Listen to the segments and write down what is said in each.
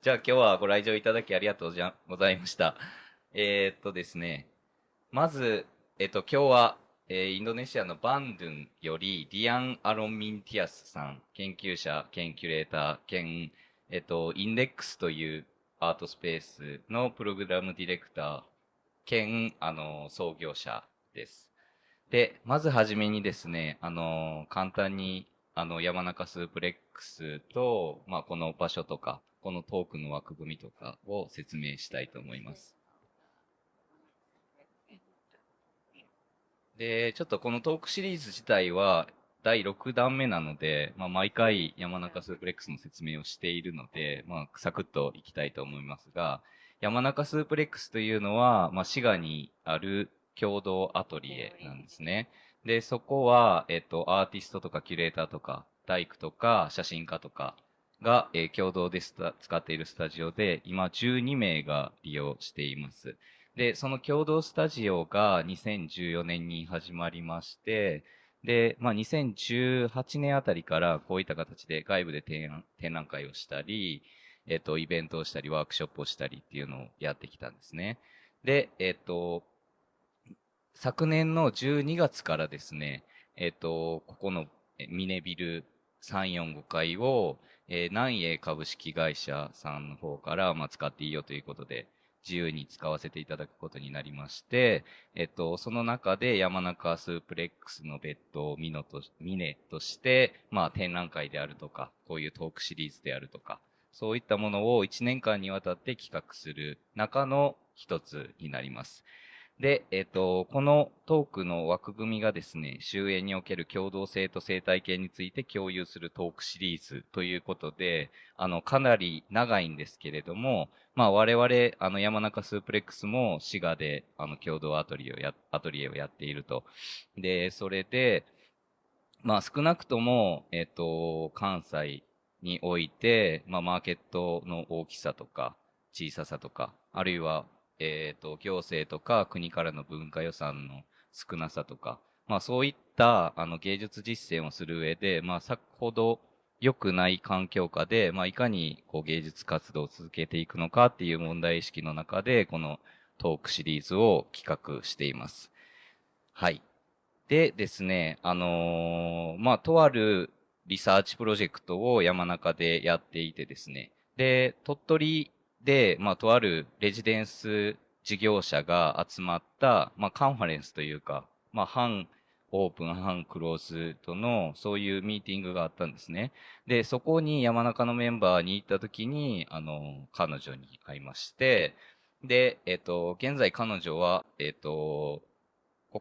じゃあ今日はご来場いただきありがとうございました。ですね、まず、今日は、インドネシアのバンドゥンより、ディアン・アロンミンティアスさん、研究者兼キュレーター兼、インデックスというアートスペースのプログラムディレクター兼、創業者です。で、まずはじめにですね、簡単に、山中スープレックスと、まあ、この場所とか、このトークの枠組みとかを説明したいと思います。で、ちょっとこのトークシリーズ自体は第6弾目なので、まあ、毎回山中スープレックスの説明をしているので、まあ、サクッといきたいと思いますが、山中スープレックスというのは、まあ、滋賀にある共同アトリエなんですね。で、そこは、アーティストとかキュレーターとか、大工とか写真家とかが、共同で使っているスタジオで、今12名が利用しています。で、その共同スタジオが2014年に始まりまして、で、まあ、2018年あたりからこういった形で外部で展覧会をしたり、イベントをしたり、ワークショップをしたりっていうのをやってきたんですね。で、昨年の12月からですね、ここの峰ビル345階を、南栄株式会社さんの方から、まあ、使っていいよということで、自由に使わせていただくことになりまして、その中で山中スープレックスの別途峰として、まあ、展覧会であるとか、こういうトークシリーズであるとか、そういったものを1年間にわたって企画する中の一つになります。で、このトークの枠組みがですね、周縁における協働性と生態系について共有するトークシリーズということで、かなり長いんですけれども、まあ、我々、山中スープレックスも滋賀で、共同アトリエをやっていると。で、それで、まあ、少なくとも、関西において、まあ、マーケットの大きさとか、小ささとか、あるいは、行政とか国からの文化予算の少なさとか、まあ、そういった、芸術実践をする上で、まあ、先ほど良くない環境下で、まあ、いかに、こう、芸術活動を続けていくのかっていう問題意識の中で、このトークシリーズを企画しています。はい。でですね、まあ、とあるリサーチプロジェクトを山中でやっていてですね、で、鳥取で、まあ、とあるレジデンス事業者が集まった、まあ、カンファレンスというか、まあ、半オープン、半クローズドの、そういうミーティングがあったんですね。で、そこに山中のメンバーに行った時に、彼女に会いまして、で、現在彼女は、国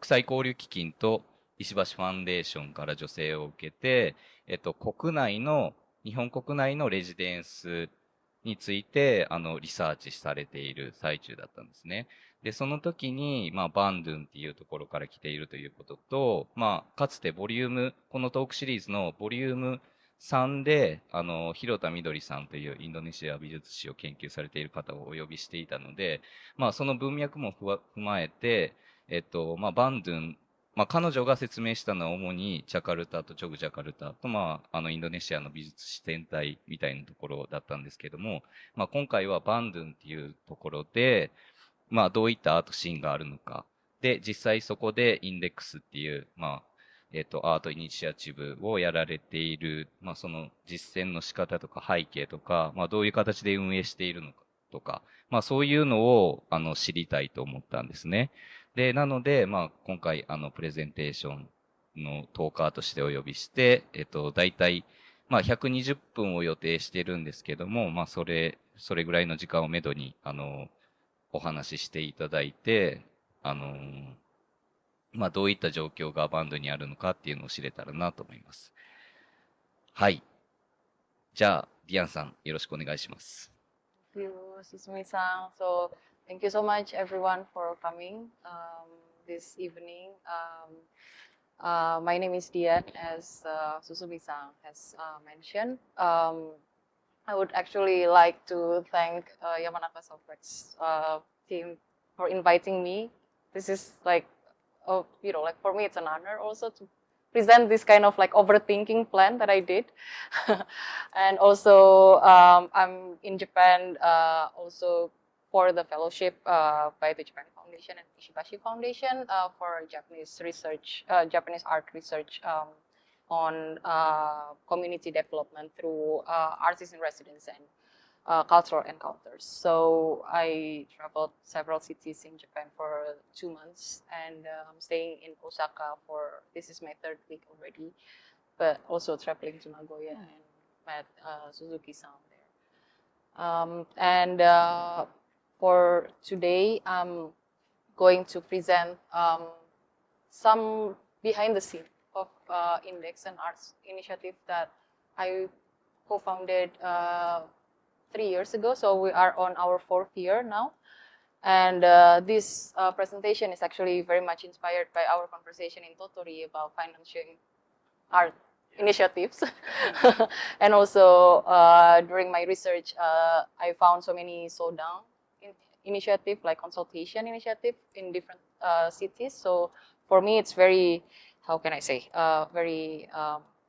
際交流基金と石橋ファンデーションから助成を受けて、日本国内のレジデンスについて、リサーチされている最中だったんですね。で、その時に、まあ、バンドゥンっていうところから来ているということと、まあ、かつてこのトークシリーズのボリューム3で、広田みどりさんというインドネシア美術史を研究されている方をお呼びしていたので、まあ、その文脈も踏まえて、まあ、バンドゥン、まあ、彼女が説明したのは主にジャカルタとジョグジャカルタと、まあ、インドネシアの美術史全体みたいなところだったんですけども、まあ、今回はバンドゥンっていうところで、まあ、どういったアートシーンがあるのか。で、実際そこでインデックスっていう、まあ、アートイニシアチブをやられている、まあ、その実践の仕方とか背景とか、まあ、どういう形で運営しているのかとか、まあ、そういうのを、知りたいと思ったんですね。で、なので、まあ、今回、プレゼンテーションのトーカーとしてお呼びして、大体、まあ、120分を予定してるんですけども、まあ、それぐらいの時間をめどに、お話ししていただいて、まあ、どういった状況がバンドにあるのかっていうのを知れたらなと思います。はい。じゃあ、ディアンさん、よろしくお願いします。Thank you, Susumi-san. So, thank you so much, everyone, for coming this evening. My name is Dian, as Susumi-san has mentioned. I would actually like to thank Yamanaka Suplex team for inviting me. This is like, oh, like for me, it's an honor also to present this kind of like overthinking plan that I did. And also, I'm in Japan also for the fellowship by the Japan Foundation and Ishibashi Foundation for Japanese research, Japanese art research on community development through artists in residence and cultural encounters. So I traveled several cities in Japan for 2 months, and I'm staying in Osaka for, this is my 3rd week already, but also traveling to Nagoya and met Suzuki-san there. And for today, I'm going to present some behind the scene of Indeks and Arts initiative that I co-founded 3 years ago. So we are on our 4th year now. And this presentation is actually very much inspired by our conversation in Totori about financing art initiatives. And also during my research, I found so many Sodan initiative, like consultation initiative in different cities. So for me, it's very, how can I say, very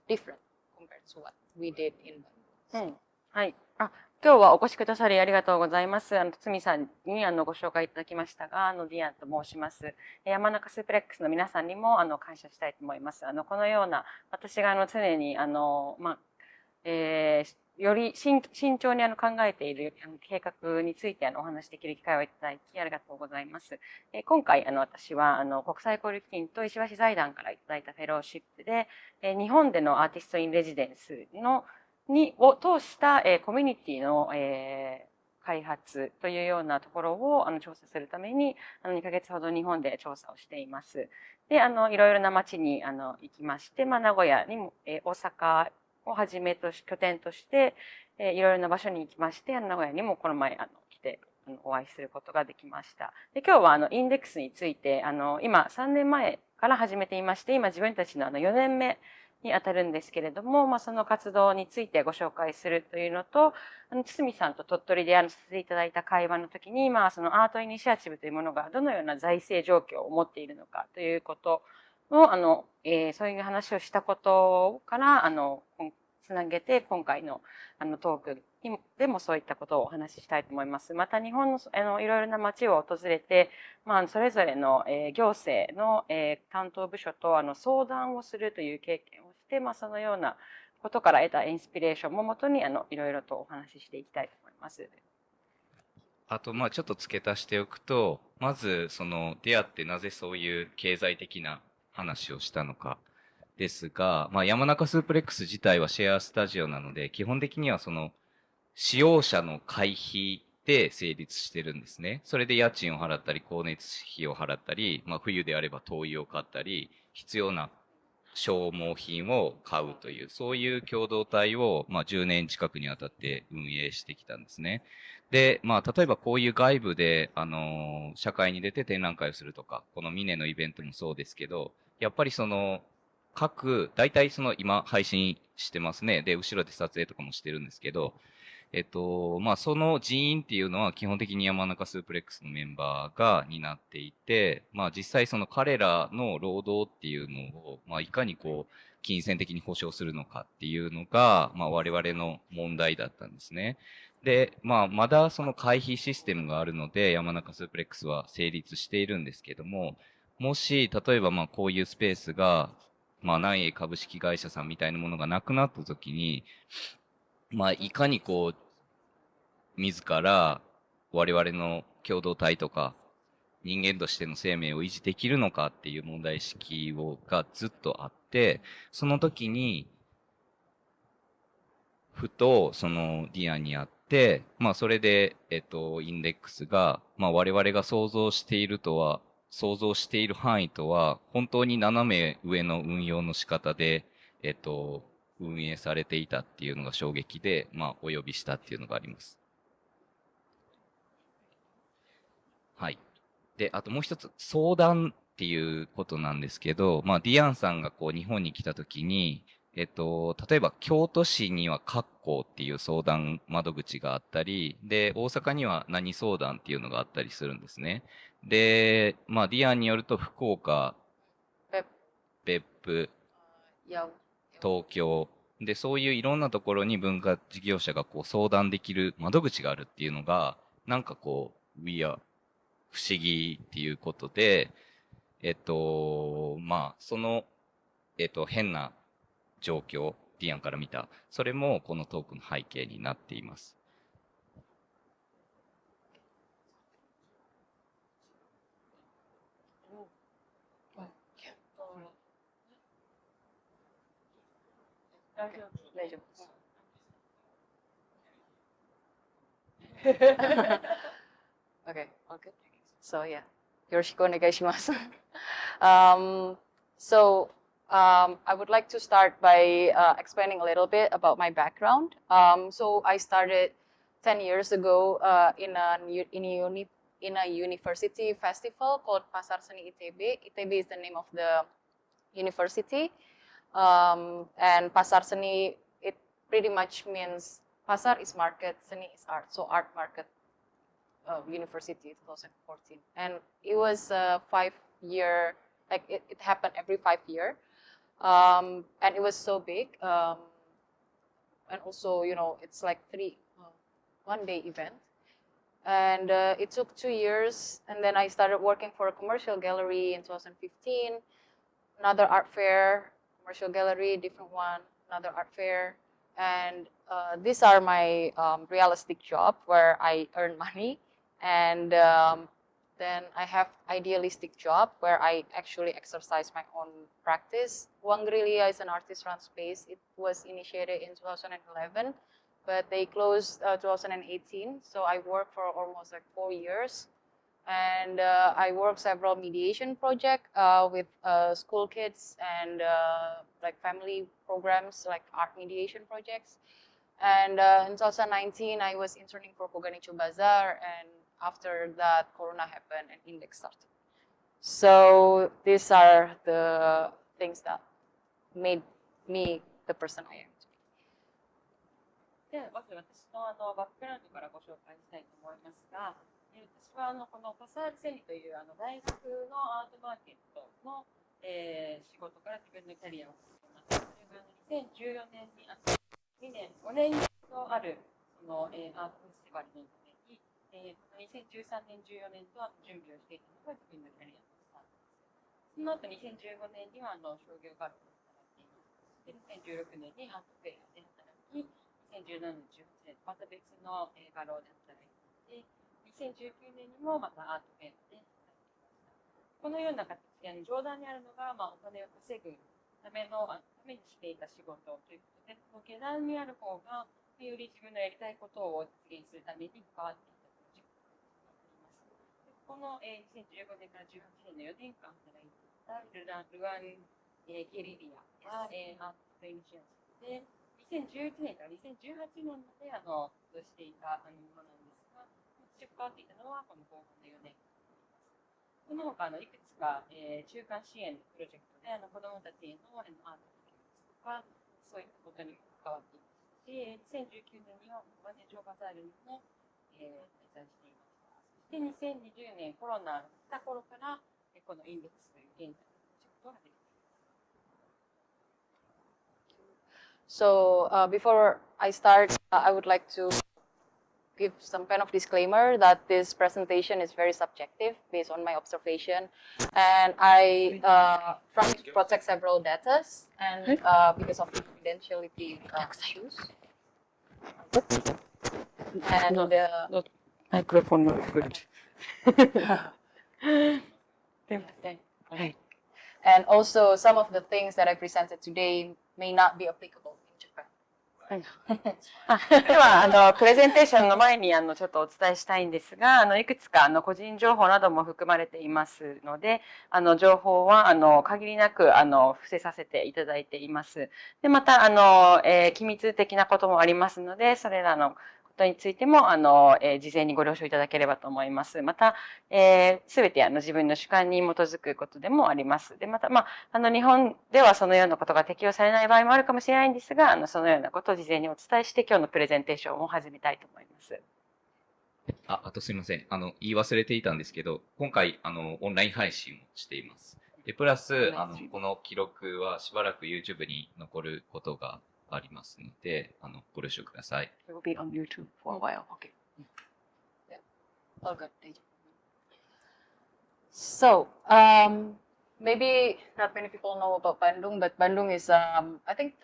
different compared to what we did in Bangladesh. はい。今日はお越しくださりありがとうございます。堤さんにご紹介いただきましたが、ディアンと申します。山中スープレックスの皆さんにも感謝したいと思います。このような、私が常により慎重に考えている計画についてお話しできる機会をいただきありがとうございます。今回私は国際交流基金と石橋財団からいただいたフェローシップで、日本でのアーティストインレジデンスを通したコミュニティの開発というようなところを調査するために2ヶ月ほど日本で調査をしています。で、いろいろな街に行きまして、名古屋にも大阪をはじめとし拠点としていろいろな場所に行きまして、名古屋にもこの前来てお会いすることができました。で、今日はインデックスについて今3年前から始めていまして、今自分たちの4年目に当たるんですけれども、その活動についてご紹介するというのと、堤さんと鳥取でさせていただいた会話の時に、そのアートイニシアチブというものがどのような財政状況を持っているのかということを、そういう話をしたことからつなげて、今回のトークでもそういったことをお話ししたいと思います。また日本のいろいろな街を訪れて、それぞれの行政の担当部署と相談をするという経験をして、そのようなことから得たインスピレーションももとにいろいろとお話ししていきたいと思います。あとちょっと付け足しておくと、まず出会ってなぜそういう経済的な話をしたのかですが、山中スープレックス自体はシェアスタジオなので、基本的には使用者の会費で成立してるんですね。それで家賃を払ったり、光熱費を払ったり、冬であれば灯油を買ったり、必要な消耗品を買うという、そういう共同体を、10年近くにわたって運営してきたんですね。で、例えばこういう外部で、社会に出て展覧会をするとか、このミネのイベントもそうですけど、やっぱり大体今配信してますね。で、後ろで撮影とかもしてるんですけど、その人員っていうのは基本的に山中スープレックスのメンバーが担っていて、実際彼らの労働っていうのを、いかに金銭的に保障するのかっていうのが、我々の問題だったんですね。で、まだ会費システムがあるので、山中スープレックスは成立しているんですけども、もし、例えばこういうスペースが、南英株式会社さんみたいなものがなくなったときに、いかに自ら我々の共同体とか人間としての生命を維持できるのかっていう問題意識がずっとあって、その時に、ふとディアンにあって、それで、インデックスが、我々が想像している範囲とは、本当に斜め上の運用の仕方で、運営されていたっていうのが衝撃で、お呼びしたっていうのがあります。はい。で、あともう一つ、相談っていうことなんですけど、ディアンさんが日本に来た時に、例えば京都市には各校っていう相談窓口があったり、で、大阪には何相談っていうのがあったりするんですね。で、ディアンによると福岡、別府、Yeah. 東京で、そういういろんなところに文化事業者がこう相談できる窓口があるっていうのが、なんかこう、不思議っていうことで、まあ、その、変な状況、ディアンから見た、それもこのトークの背景になっています。大丈夫。Okay, all good. So yeah, よろしくお願いします。So I would like to start by explaining a little bit about my background. So I started 10 years ago in a university festival called Pasar Seni ITB. ITB is the name of the university. And Pasar Seni, it pretty much means Pasar is market, Seni is art. So art market university 2014. And it was a 5-year, like it happened every 5 years. And it was so big. And also, you know, it's like 1-day event. And it took 2 years. And then I started working for a commercial gallery in 2015. Another art fair, commercial gallery, different one, another art fair. And these are my realistic job where I earn money. And then I have idealistic job where I actually exercise my own practice. Wangrilia is an artist-run space. It was initiated in 2011, but they closed 2018. So I worked for almost like 4 years. And I worked several mediation projects with school kids and like family programs, like art mediation projects. And in 2019, I was interning for Koganicho Bazaar, and after that, Corona happened and Indeks started. So these are the things that made me the person I am today. で、まず私のバックグラウンドからご紹介したいと思いますが、私はこのパサールセニという大学のアートマーケットの、仕事から自分のキャリアを始めました。それが2014年に5年とあるその、アートフェスティバルのために、2013年、14年と準備をしていたのが自分のキャリアのスタートです。その後2015年には商業学校で働いています。で、2016年にアートフェアで働き、2017年、18年また別の画廊で働いていて、2019年にもまたアートフェアで働いていました。このような形で上段にあるのが、お金を稼ぐためにしていた仕事ということで、下段にある方がより自分のやりたいことを実現するために関わっていたプロジェクトになります。この2015年から18年の4年間働いていたルアン・ゲリリアはアートイニシアチブで、2011年から2018年まで活動していたものなんですが、関わっていたのはこの後半の4年間。この他いくつか、中間支援のプロジェクトで子どもたちへのアートの教育とかそういったことに関わっていますし、2019年にはマネージョーバザールにも、滞在していました。そして2020年コロナが来た頃からこのインデックスという現在のプロジェクトが出てきます。So before I start, I would like to give some kind of disclaimer that this presentation is very subjective based on my observation, and I try to protect several data and because of confidentiality issues. And the microphone not good. And also some of the things that I presented today may not be applicable in Japan. ではプレゼンテーションの前にちょっとお伝えしたいんですが、いくつか個人情報なども含まれていますので、情報は限りなく伏せさせていただいています。でまた機密的なこともありますので、それらのことについても事前にご了承いただければと思います。また、すべて自分の主観に基づくことでもあります。でまた、日本ではそのようなことが適用されない場合もあるかもしれないんですが、そのようなことを事前にお伝えして今日のプレゼンテーションを始めたいと思います。あとすいません。言い忘れていたんですけど、今回、オンライン配信をしています。で、プラス、この記録はしばらく YouTube に残ることがありますので、ご了承ください。It will be on YouTube for a while. Okay. Yeah. All good. Thank you. So, maybe not many people know about Bandung, but Bandung is, I think,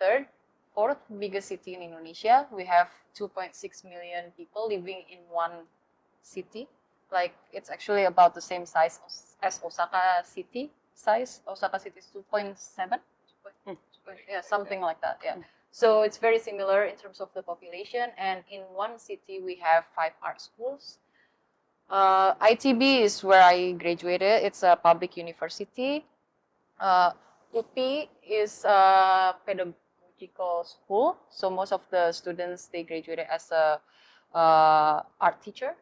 fourth biggest city in Indonesia. We have 2.6 million people living in one city. Like, it's actually about the same size as Osaka city size. Osaka city is 2.7? Yeah, something like that, yeah. So it's very similar in terms of the population. And in one city, we have 5 art schools. ITB is where I graduated. It's a public university. UP is a pedagogical school. So most of the students, they graduated as a art teacher.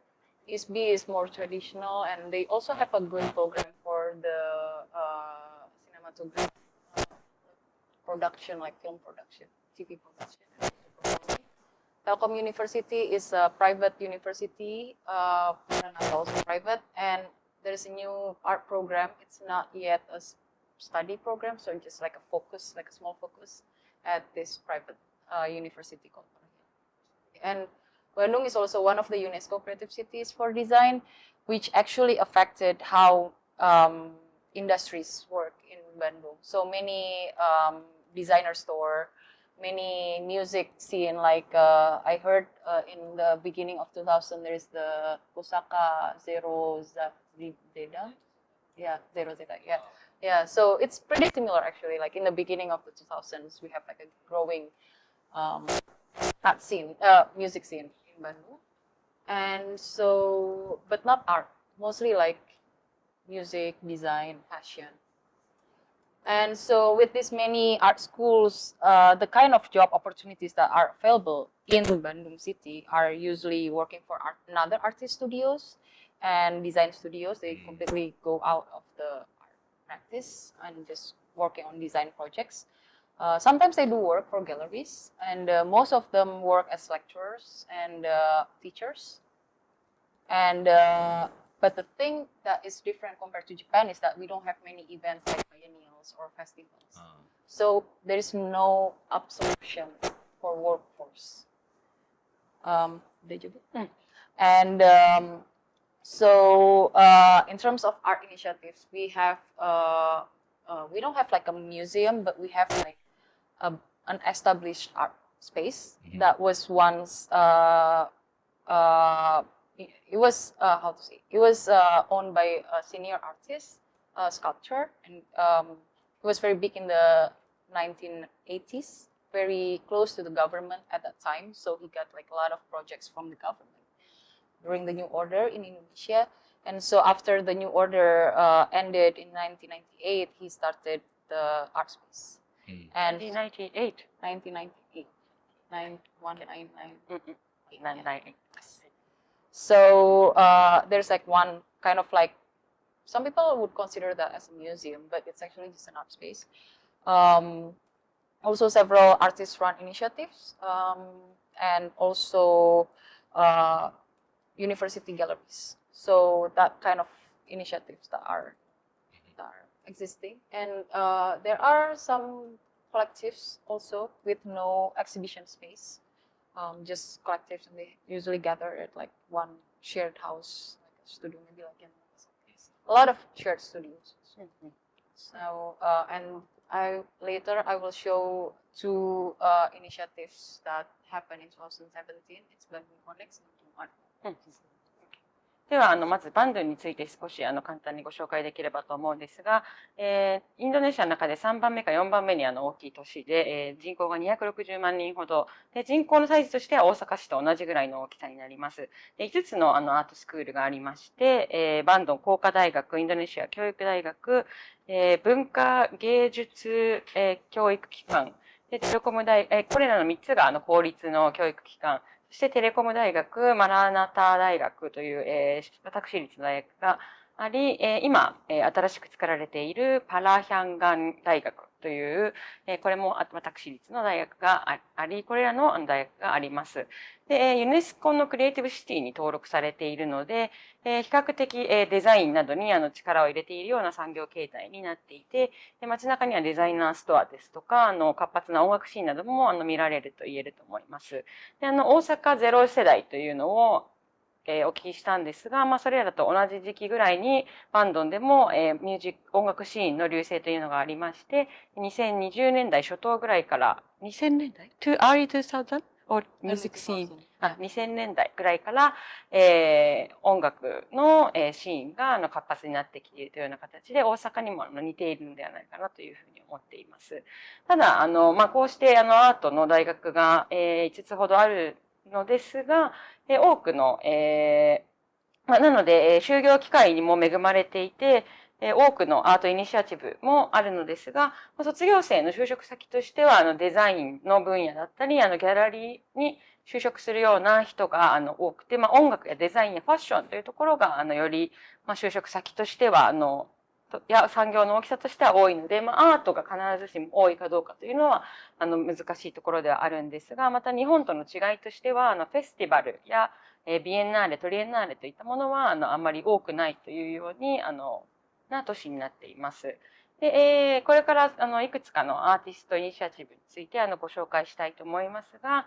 ISB is more traditional, and they also have a good program for the cinematography production, like film production, TV production. Telkom University is a private university, also private, and there's a new art program. It's not yet a study program, so just like a focus, like a small focus at this private university called. And Bandung is also one of the UNESCO creative cities for design, which actually affected how industries work in Bandung. So many designer store, many music scene, like I heard in the beginning of 2000, there's the Osaka Zero Zeta. Yeah, Zero Zeta, yeah. Yeah, so it's pretty similar actually, like in the beginning of the 2000s, we have like a growing art scene, music scene in Bandung. And so, but not art, mostly like music, design, fashion. And so with this many art schools, the kind of job opportunities that are available in Bandung City are usually working for another artist studios and design studios. They completely go out of the art practice and just working on design projects. Sometimes they do work for galleries, and most of them work as lecturers and teachers. And but the thing that is different compared to Japan is that we don't have many events like biennials or festivals. So there is no absorption for workforce. And so in terms of art initiatives, we have we don't have like a museum, but we have like an established art space that was once it was how to say, it was owned by a senior artist, sculptor, and it was very big in the 1980s, very close to the government at that time. So he got like a lot of projects from the government during the New Order in Indonesia. And so after the New Order ended in 1998, he started the art space. And 1998. 1998. 9199. 1998. So there's like one kind of like, some people would consider that as a museum, but it's actually just an art space. Also several artist-run initiatives, and also university galleries. So that kind of initiatives that are existing. And there are some collectives also with no exhibition space. Just collectives, and they usually gather at like one shared house, like a studio, maybe like in a lot of shared studios. So and later I will show 2 initiatives that happened in 2017. It's Indeks and ではまずバンドゥンについて少し簡単にご紹介できればと思うんですが、インドネシアの中で3番目か4番目に大きい都市で、人口が260万人ほどで、人口のサイズとしては大阪市と同じぐらいの大きさになります。で、5つのアートスクールがありまして、バンドン工科大学、インドネシア教育大学、文化芸術、教育機関で、テレコム大、これらの3つが公立の教育機関。そしてテレコム大学、マラナタ大学という、私立の大学があり、今、新しく作られているパラヒャンガン大学という、これも私立の大学があり、これらの大学があります。で、ユネスコのクリエイティブシティに登録されているので、比較的デザインなどに力を入れているような産業形態になっていて、街中にはデザイナーストアですとか、活発な音楽シーンなども見られると言えると思います。で、大阪ゼロ世代というのをお聞きしたんですが、それらと同じ時期ぐらいに、バンドンでも、音楽シーンの隆盛というのがありまして、2020年代初頭ぐらいから、2000年代 ?to early 2000? or music scene? 2000年代ぐらいから、音楽の、シーンが活発になってきているというような形で、大阪にも似ているのではないかなというふうに思っています。ただ、こうしてアートの大学が、5つほどあるのですが、多くの、なので、就業機会にも恵まれていて、多くのアートイニシアチブもあるのですが、卒業生の就職先としては、デザインの分野だったり、ギャラリーに就職するような人が、多くて、音楽やデザインやファッションというところが、より、就職先としては、産業の大きさとしては多いので、アートが必ずしも多いかどうかというのは、難しいところではあるんですが、また日本との違いとしては、フェスティバルや、ビエンナーレ、トリエンナーレといったものは、あんまり多くないというように、な都市になっています。で、これから、いくつかのアーティストイニシアチブについてご紹介したいと思いますが、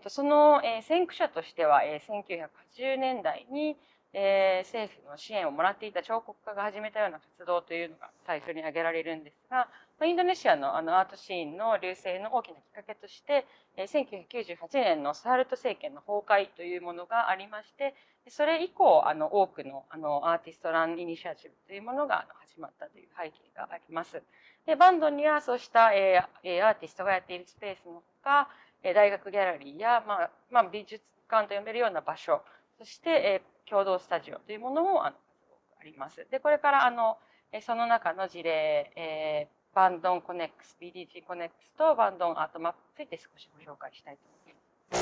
その、先駆者としては、1980年代に、政府の支援をもらっていた彫刻家が始めたような活動というのが最初に挙げられるんですが、インドネシアのアートシーンの隆盛の大きなきっかけとして、1998年のスハルト政権の崩壊というものがありまして、それ以降、多くのアーティストランイニシアチブというものが始まったという背景があります。で、バンドンにはそうしたアーティストがやっているスペースのほか、大学ギャラリーや、美術館と呼べるような場所、そして、共同スタジオというものもあります。で、これからその中の事例、バンドンコネックス、BDG コネックスとバンドンアートマップについて少しご紹介したいと思いま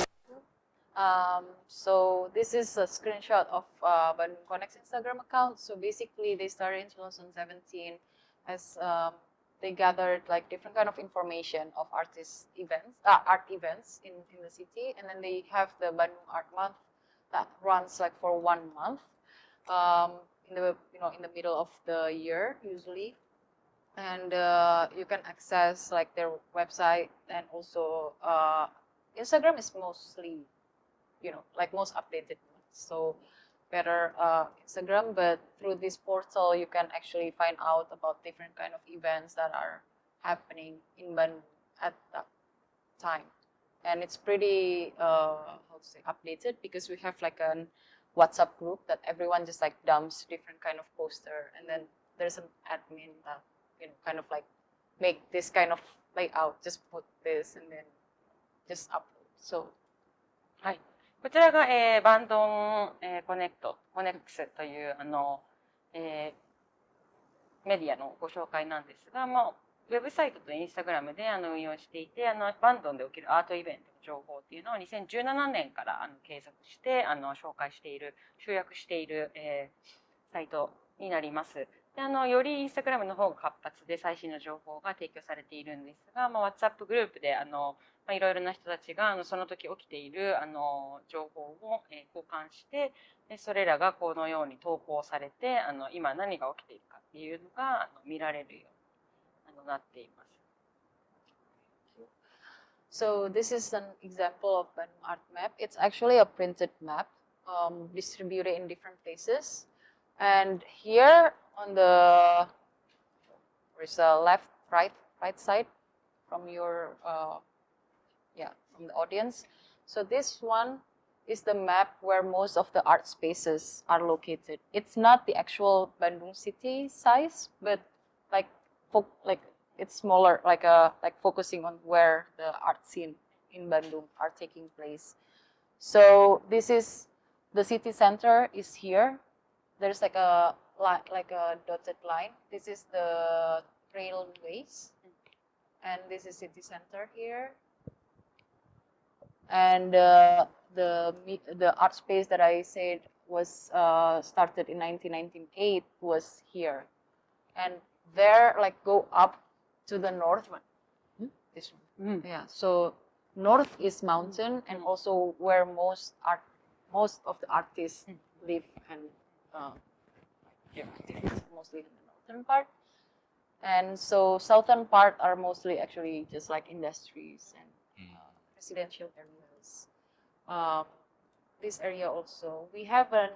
す。So this is a screenshot of Bandung Connect's Instagram account. So basically, they started in 2017 as they gathered like different kind of information of art events in the city, and then they have the Bandung Art Month that runs like for 1 month in the middle of the year usually, and you can access like their website, and also Instagram is mostly like most updated. So better Instagram, but through this portal you can actually find out about different kind of events that are happening in Bandung at that time. And it's pretty updated, because we have like a WhatsApp group that everyone just like dumps different kind of poster, and then there's an admin that kind of like make this kind of layout, just put this and then just upload. So はい。こちらが、バンドン、コネクスというメディアのご紹介なんですが、ウェブサイトとインスタグラムで運用していて、バンドンで起きるアートイベントの情報っていうのを2017年から継続して紹介している、集約している、サイトになります。でよりインスタグラムの方が活発で最新の情報が提供されているんですが、WhatsApp グループでいろいろな人たちがその時起きている情報を交換して、それらがこのように投稿されて今何が起きているかっていうのが見られるようになっています。So this is an example of an art map. It's actually a printed map distributed in different places. And here on the left, right side from your from the audience. So this one is the map where most of the art spaces are located. It's not the actual Bandung city size, but like it's smaller, like focusing on where the art scene in Bandung are taking place. So this is the city center is here. There's like a dotted line. This is the railways, and this is city center here. And the art space that I said was started in 1998 was here, and there like go up to the north one. This one. Mm. Yeah. So north is mountain, and also where most of the artists live and activities mostly in the northern part. And so southern part are mostly actually just like industries and residential areas. This area also, we have an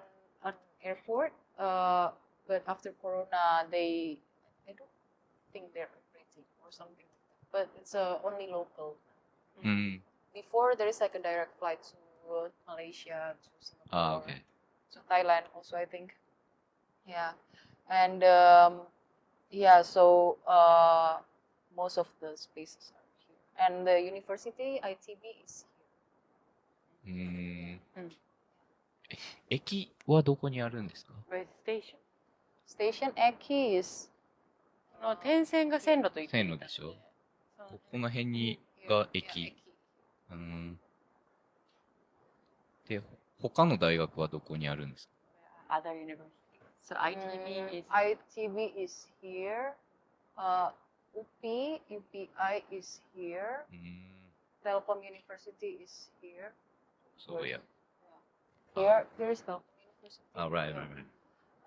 airport, but after Corona, I don't think they're operating or something like that. But it's only local. Before there is like a direct flight to Malaysia, to Singapore, okay. to Thailand also, I think. Yeah, and so most of the spaces are here, and the university ITB is here. 駅はどこにあるんですか？ Where's station? Station Eki is この点線が線路と言っていたの線路でしょ？この辺にが駅。で、他の大学はどこにあるんですか？ Other universities. So ITB is here. UPI is here. Telkom University is here. So yeah. Here is Telkom University. Right.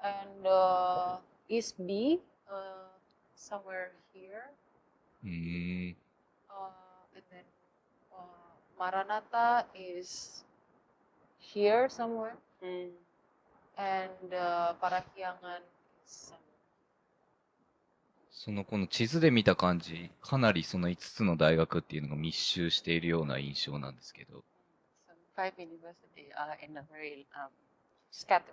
And East B, somewhere here. And then Maranatha is here somewhere. And Parahyangan is somewhere. この地図で見た感じ、かなりその5つの大学っていうのが密集しているような印象なんですけど。5 universities are in a very scattered.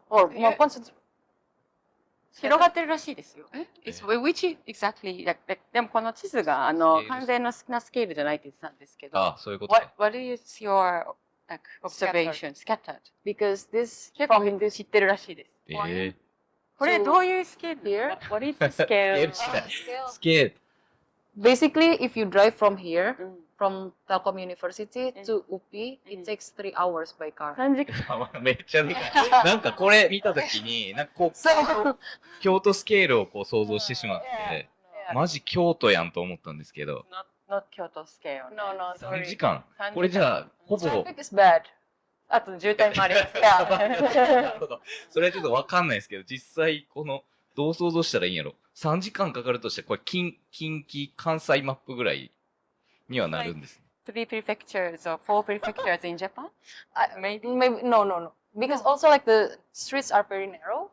Or more concentrated. 広がってるらしいですよ。It's which exactly like でもこの地図が完全なスケールじゃないって言ってたんですけど。あ、そういうことか。What is your observation? Scattered. Because this 結構知ってるらしいです。これどういうスケール here? What is the scale? Scale. Basically, if you drive from here, from Telkom University to UPI, it takes 3 hours by car. 3時間。めっちゃでかい。なんかこれ見たときに、なんかこう、京都スケールをこう想像してしまって、マジ京都やんと思ったんですけど。Not 京都スケール。No, 3時間。これじゃあ、ほぼ。Traffic is bad. あと渋滞もあります。なるほど。それはちょっとわかんないですけど、実際この、どう想像したらいいんやろ。3時間かかるとして、これ近畿、関西マップぐらいにはなるんです。3 prefectures or 4 prefectures in Japan? Maybe no. Because also like the streets are very narrow.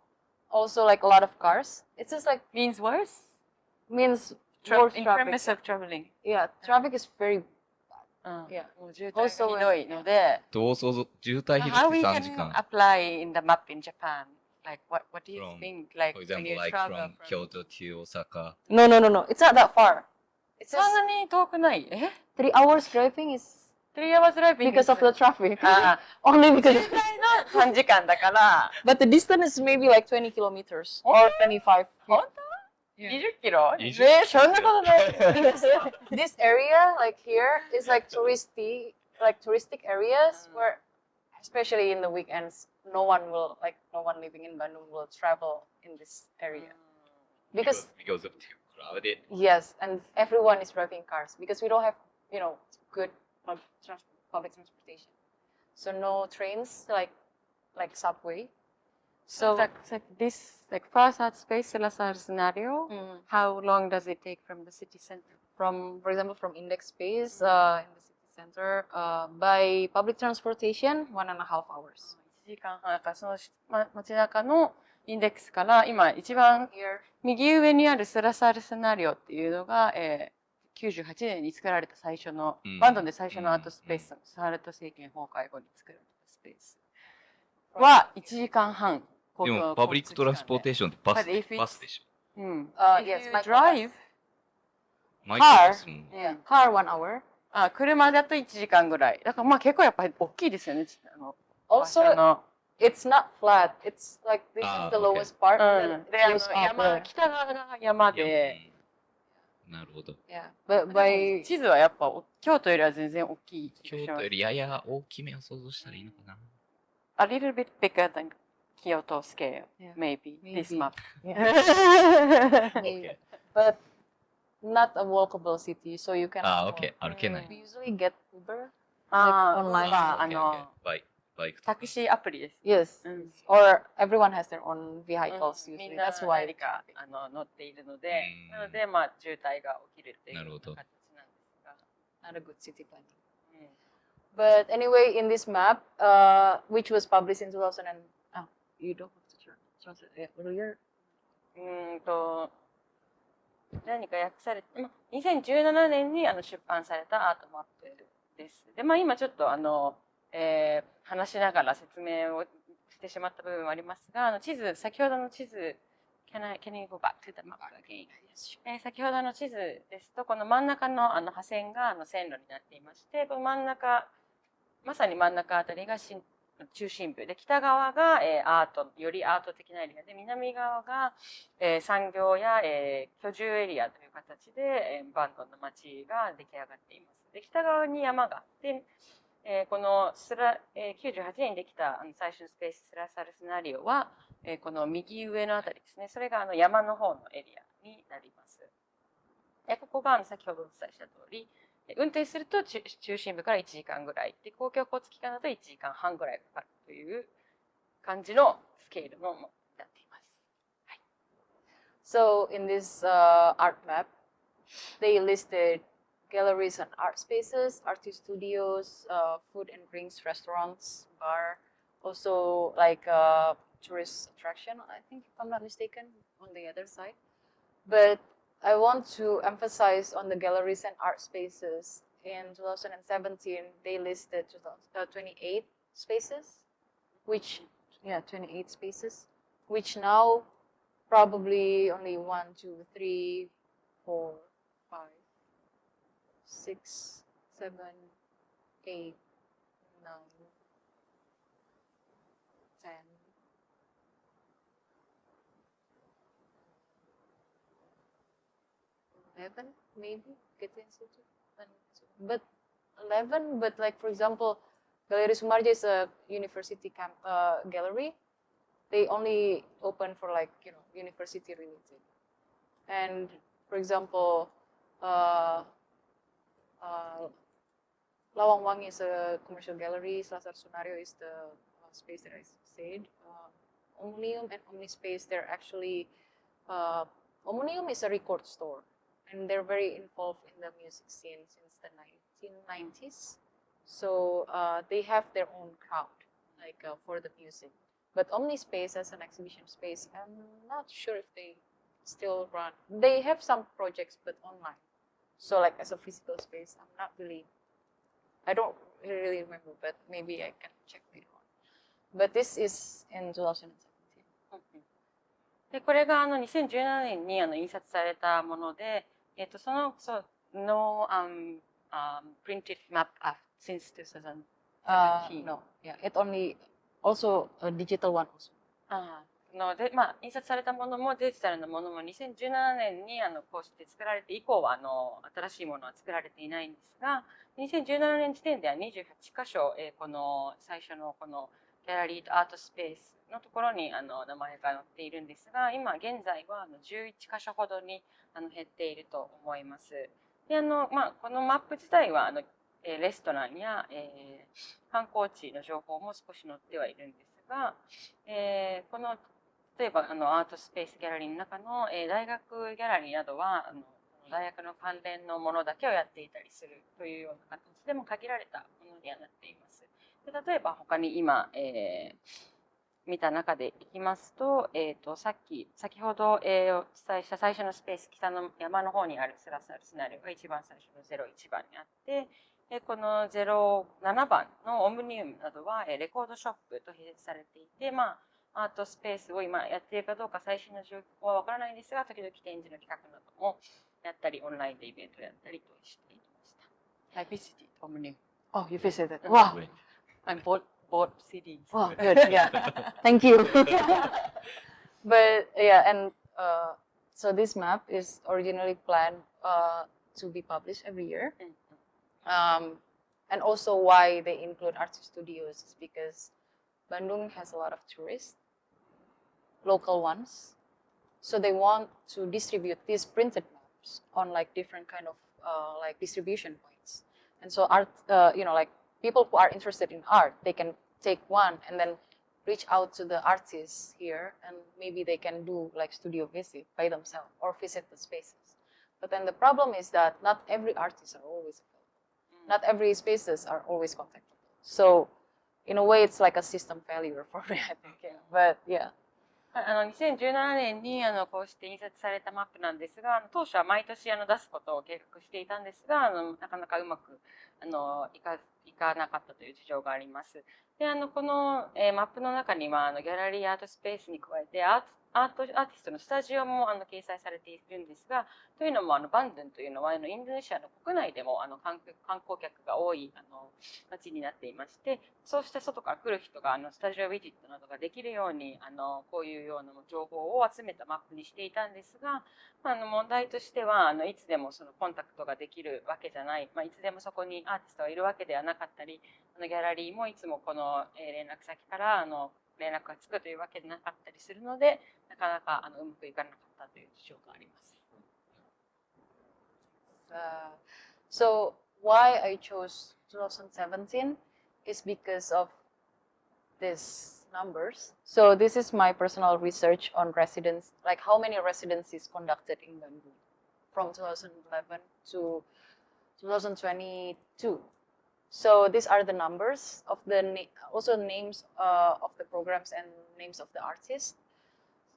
Also like a lot of cars. It's just like Means worse? Means worse In traffic. terms of traveling. Yeah, traffic is very Yeah. もう渋滞がひどいので。どう想像、渋滞ひどHow くて we 3時 can 間。 apply in the map in Japan? Like what do you think? Like For when example, you like travel from Kyoto to Osaka. No. It's not that far. It's そんなに遠くない？え 3 hours driving is 3 hours driving because of the traffic. あ Only because 渋滞の3時間だから。But the distance is maybe like 20 kilometers or 25. 本当？20キロ？ 20そんなことない。 Because this area, like here, is like touristic areas where, especially in the weekends, no one living in Bandung will travel in this area. Because of too crowded. yes, and everyone is driving cars because we don't have, good public transportation. So no trains like subway. So like this, like first art space Salazar scenario, how long does it take from the city center? for example, from Indeks space in the city center, by public transportation, 1.5 hours. 1時間半。だからその街中のインデックスから今一番 Here, 右上にあるスラサールスナリオっていうのが、98年に作られた最初の、バンドンで最初のアートスペース、サハルト政権崩壊後に作られたスペースは1時間半。でも、パブリックトランスポーテーションってバスでしょ。yes, If you drive, マイクロバスも car 1 hour. 車だと1時間ぐらい。だからまあ結構やっぱり大きいですよね。Also, it's not flat. It's like this is the lowest part. で、北側が山で、なるほど。Yeah, but by 地図はやっぱ京都よりは全然大きい。京都よりやや大きめを想像したらいいのかな。A little bit bigger than Kyoto scale, maybe this map. maybe. But not a walkable city, so you can. OK。歩けない。We usually get Uber. online.バイクとか。タクシーアプリです。Yes. Or everyone has their own vehicles み usually. んな That's why. 何か乗っているので、なのでまあ渋滞が起きるっていう形なんですが。Not a good city planning. But anyway, in this map, which was published in 2000 and you don't have to translate earlier. 何か訳されて、2017年に出版されたアートマップです。で、今ちょっと話しながら説明をしてしまった部分もありますが、先ほどの地図、Can you go back to the map again? 先ほどの地図ですと、この真ん中の破線が線路になっていまして、真ん中、まさに真ん中あたりが中心部で、北側がよりアート的なエリアで、南側が産業や居住エリアという形でバンドンの街が出来上がっています。で、北側に山があって、この98年にできた最初のスペーススラサルスナリオは、この右上のあたりですね。それが山の方のエリアになります。ここが先ほどお伝えした通り、運転すると中心部から1時間ぐらいで、公共交通機関だと1時間半ぐらいかかるという感じのスケールのものになっています。はい、So in this art map, they listed galleries and art spaces, artist studios, food and drinks, restaurants, bar, also like tourist attraction, I think, if I'm not mistaken, on the other side. But I want to emphasize on the galleries and art spaces. In 2017, they listed 28 spaces, 28 spaces, which now probably only 1, 2, 3, 4, 5, 6, 7, 8, 9, 10, 11 maybe Getty Institute, but 11. But like for example, Galeri Sumarja is a university gallery. They only open for like university related. And for example, Lawang Wang is a commercial gallery. Selasar Sunario is the space that I said. Omnium and Omnispace, they're actually Omnium is a record store. And they're very involved in the music scene since the 1990s. So they have their own crowd, like for the music. But Omnispace as an exhibition space, I'm not sure if they still run. They have some projects, but online. So like as a physical space, I don't really remember, but maybe I can check later on. But this is in 2017. で、これが2017年に印刷されたもので、no printed map since 2017. No, yeah, it only also a digital one also. で、印刷されたものもデジタルのものも2017年にこうして作られて以降は新しいものは作られていないんですが、2017年時点では28箇所、この最初のこのギャラリーとアートスペースのところに名前が載っているんですが、今現在は11箇所ほどに減っていると思います。で、このマップ自体はレストランや、観光地の情報も少し載ってはいるんですが、この例えばアートスペースギャラリーの中の、大学ギャラリーなどは大学の関連のものだけをやっていたりするというような形でも限られたものにはなっています。で、例えば他に今、見た中でいきますと、先ほど、お伝えした最初のスペース、北の山の方にあるスラサルスナリオが一番最初の01番にあって、この07番のオムニウムなどはレコードショップと併設されていて、アートスペースを今やっているかどうか最新の状況はわからないんですが、時々展示の企画などもやったり、オンラインでイベントをやったりとしていました。I visited Omnium. Oh, you visited. Wow. I'm bought CDs. Wow, good. Yeah. Thank you. But yeah, and so this map is originally planned to be published every year. And also why they include art studios is because Bandung has a lot of tourists, local ones. So they want to distribute these printed maps scholarships on like different kind of like distribution points. And so art, like people who are interested in art, they can take one and then reach out to the artists here, and maybe they can do like studio visit by themselves or visit the spaces. But then the problem is that not every artist are always available. Not every spaces are always contactable. So in a way, it's like a system failure for me, I think. Yeah. But yeah. 2017年にこうして印刷されたマップなんですが、当初は毎年出すことを計画していたんですが、なかなかうまくいかなかったという事情があります。で、この、マップの中にはギャラリーアートスペースに加えてアーティストのスタジオも掲載されているんですが、というのもバンドンというのはインドネシアの国内でも観光客が多い街になっていまして、そうして外から来る人がスタジオビジットなどができるようにこういうような情報を集めたマップにしていたんですが、問題としてはいつでもそのコンタクトができるわけじゃない、いつでもそこにアーティストがいるわけではなかったり、ギャラリーもいつもこの連絡先から連絡がつくというわけでなかったりするので、なかなかうまくいかなかったという事情があります。So why I chose 2017 is because of these numbers. So this is my personal research on residents, like how many residencies conducted in Bandung from 2011 to 2022. So these are the numbers of the also names of the programs and names of the artists.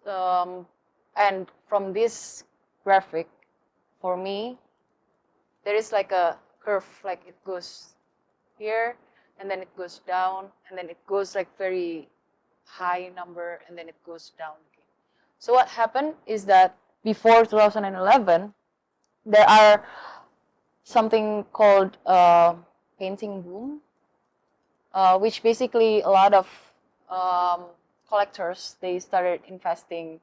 And from this graphic, for me, there is like a curve, like it goes here, and then it goes down, and then it goes like very high number, and then it goes down again. So what happened is that before 2011, there are something called painting boom, which basically a lot of collectors, they started investing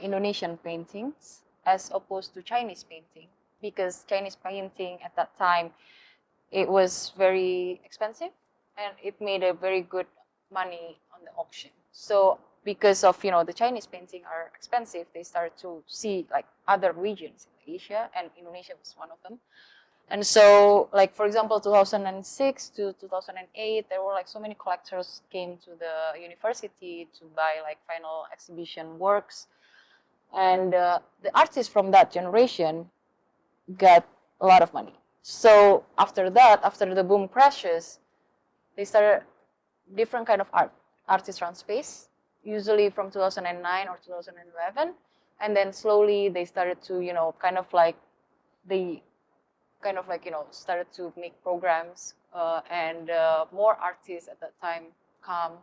Indonesian paintings as opposed to Chinese painting, because Chinese painting at that time, it was very expensive and it made a very good money on the auction. So because of, the Chinese painting are expensive, they started to see like other regions in Asia, and Indonesia was one of them. And so, like, for example, 2006 to 2008, there were like so many collectors came to the university to buy like final exhibition works. And the artists from that generation got a lot of money. So after that, after the boom crashes, they started different kind of artists around space, usually from 2009 or 2011. And then slowly they started to, started to make programs, and more artists at that time come.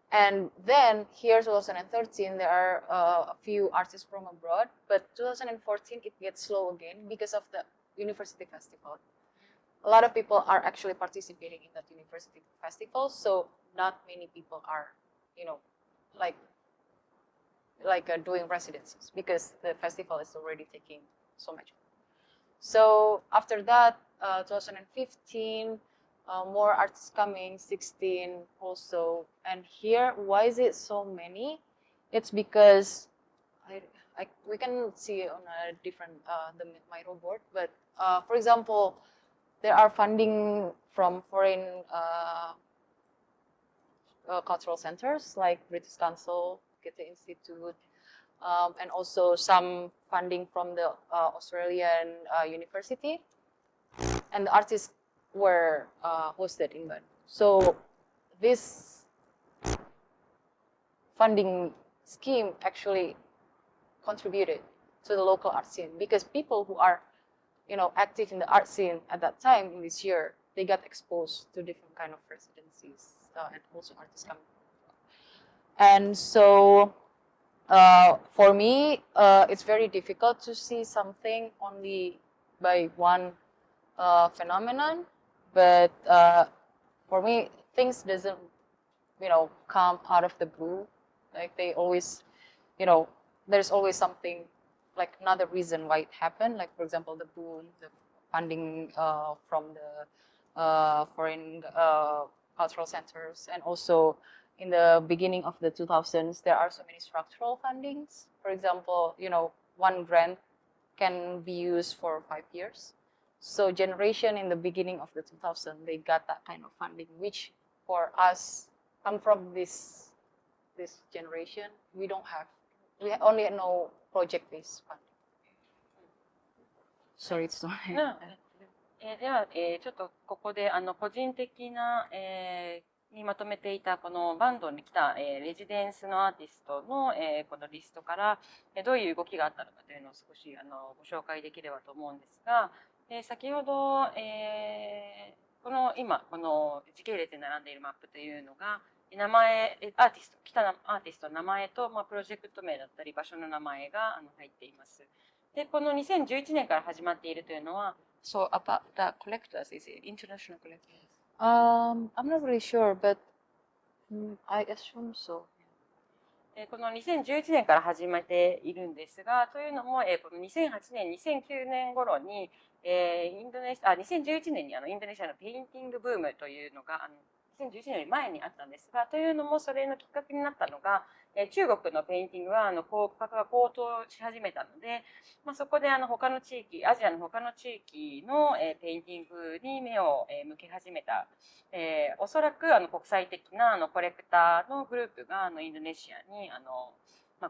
And then here, 2013, there are a few artists from abroad, but 2014, it gets slow again because of the university festival. A lot of people are actually participating in that university festival, so not many people are, doing residencies because the festival is already taking so much. So after that, 2015, more artists coming, 16 also. And here, why is it so many? It's because we can see on a different my board, but for example, there are funding from foreign cultural centers like British Council, Goethe Institute, and also some funding from the Australian university, and the artists were hosted in Bandung. So this funding scheme actually contributed to the local art scene, because people who are active in the art scene at that time in this year, they got exposed to different kind of residencies and also artists coming. And so for me, it's very difficult to see something only by one phenomenon. But for me, things doesn't, come out of the blue. Like they always, there's always something, like another reason why it happened. Like for example, the boom, the funding from the foreign cultural centers, and also in the beginning of the 2000s, there are so many structural fundings. For example, one grant can be used for 5 years. So generation in the beginning of the 2000, they got that kind of funding, which for us come from this generation, we don't have. We only know project-based funding. Sorry, it's not. では、ちょっとここで個人的な、にまとめていたこのバンドに来た、レジデンスのアーティストの、このリストから、どういう動きがあったのかというのを少しご紹介できればと思うんですが、先ほど、今この時系列で並んでいるマップというのが名前来たアーティストの名前と、プロジェクト名だったり場所の名前が入っています。でこの2011年から始まっているというのは So about the collectors, is it international collectors? I'm not really sure, but I assume so. この2011年から始めているんですが、というのも、この2008年、2009年頃に、2011年にインドネシアのペインティングブームというのが2011年より前にあったんですが、というのもそれのきっかけになったのが、中国のペインティングは価格が高騰し始めたので、そこで他の地域、アジアの他の地域のペインティングに目を向け始めた、おそらく国際的なコレクターのグループがインドネシアに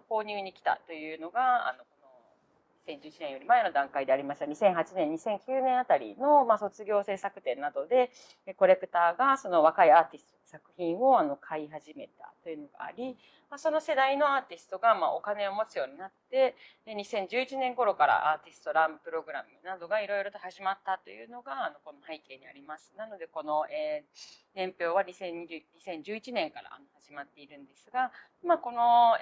購入に来たというのがこの2011年より前の段階でありました2008年、2009年あたりの卒業制作展などでコレクターがその若いアーティストの作品を買い始めたというのがあり、その世代のアーティストがお金を持つようになって、2011年頃からアーティストランプログラムなどがいろいろと始まったというのがこの背景にあります。なのでこの年表は2011年から始まっているんですが、この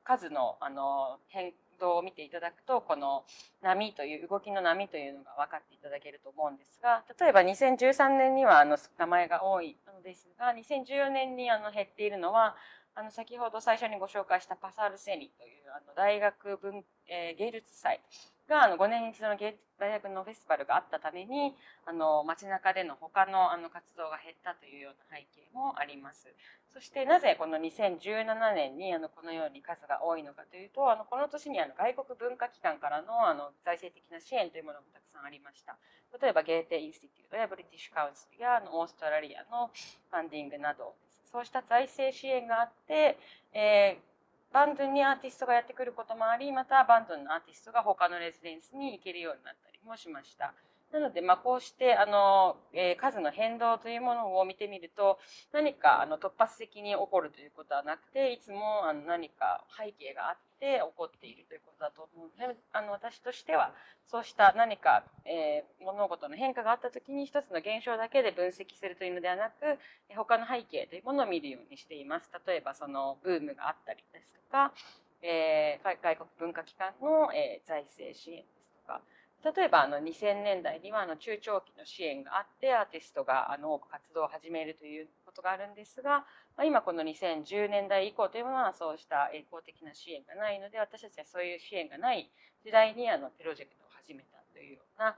数の変動を見ていただくと、この波という動きの波というのが分かっていただけると思うんですが、例えば2013年には名前が多いのですが、2014年に減っているのは先ほど最初にご紹介したパサールセニという大学芸術祭が5年に一度の大学のフェスティバルがあったために街中での他の活動が減ったというような背景もあります。そしてなぜこの2017年にこのように数が多いのかというと、この年に外国文化機関からの財政的な支援というものもたくさんありました。例えばゲーテインスティテュートやブリティッシュカウンシルやオーストラリアのファンディングなど、そうした財政支援があって、バンドンにアーティストがやってくることもあり、またバンドンのアーティストが他のレジデンスに行けるようになったりもしました。なので、こうして数の変動というものを見てみると、何か突発的に起こるということはなくて、いつも何か背景があって起こっているということだと思うので、私としてはそうした何か、物事の変化があったときに一つの現象だけで分析するというのではなく、他の背景というものを見るようにしています。例えばそのブームがあったりですとか、外国文化機関の、財政支援ですとか、例えば2000年代には中長期の支援があってアーティストが多く活動を始めるということがあるんですが、今この2010年代以降というのはそうした公的な支援がないので、私たちはそういう支援がない時代にプロジェクトを始めたというような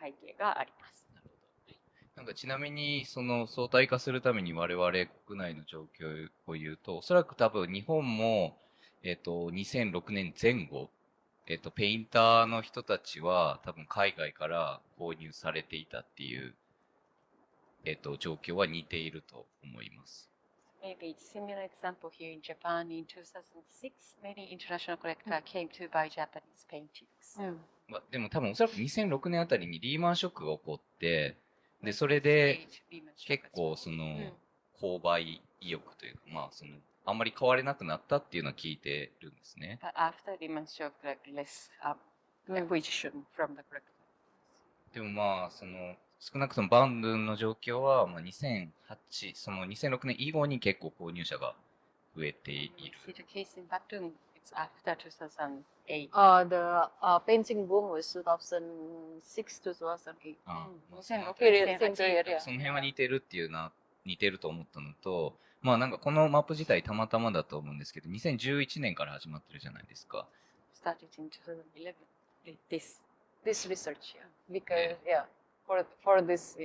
背景があります。なんかちなみにその相対化するために我々国内の状況を言うと、おそらく多分日本も2006年前後ペインターの人たちは多分海外から購入されていたっていう、状況は似ていると思います。Maybe it's similar example here in Japan in 2006, many international collectors came to buy Japanese paintings. でも多分おそらく2006年あたりにリーマンショックが起こって、でそれで結構その購買意欲というか、そのあんまり買われなくなったっていうのは聞いてるんですね。But after Lehman shock, like less acquisition from the collector. でもその少なくともバンドゥンの状況はその2006年以後に結構購入者が増えている。See the case in Bandung, it's after 2008. The painting boom was 2006 to 2008. その辺は似てるっていう似てると思ったのと、なんかこのマップ自体たまたまだと思うんですけど、2011年から始まってるじゃないですか。Started in 2011. This research, because for this,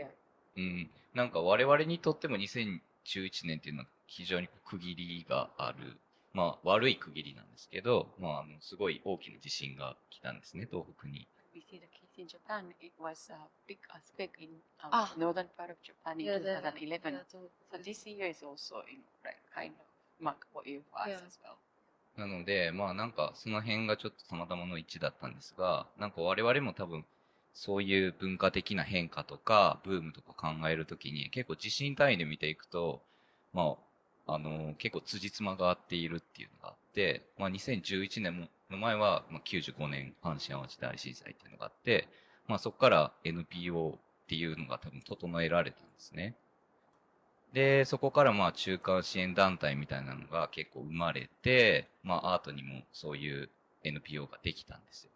なんか我々にとっても2011年っていうのは非常に区切りがあるまあ悪い区切りなんですけど、まあすごい大きな地震が来たんですね、東北に。We see the case in Japan. It was a big earthquake in Ah. northern part of Japan in Yeah, 2011. yeah, So this year is also like kind of mark what you asked Yeah. as well. なので、まあなんかその辺がちょっとたまたまの一致だったんですが、なんか我々も多分そういう文化的な変化とかブームとか考えるときに結構地震単位で見ていくと、まあ結構辻褄が合っているっていうのがあって、まあ2011年の前は、まあ、95年阪神淡路大震災っていうのがあって、まあそこから NPO っていうのが多分整えられたんですね。で、そこからまあ中間支援団体みたいなのが結構生まれて、まあアートにもそういう NPO ができたんですよ。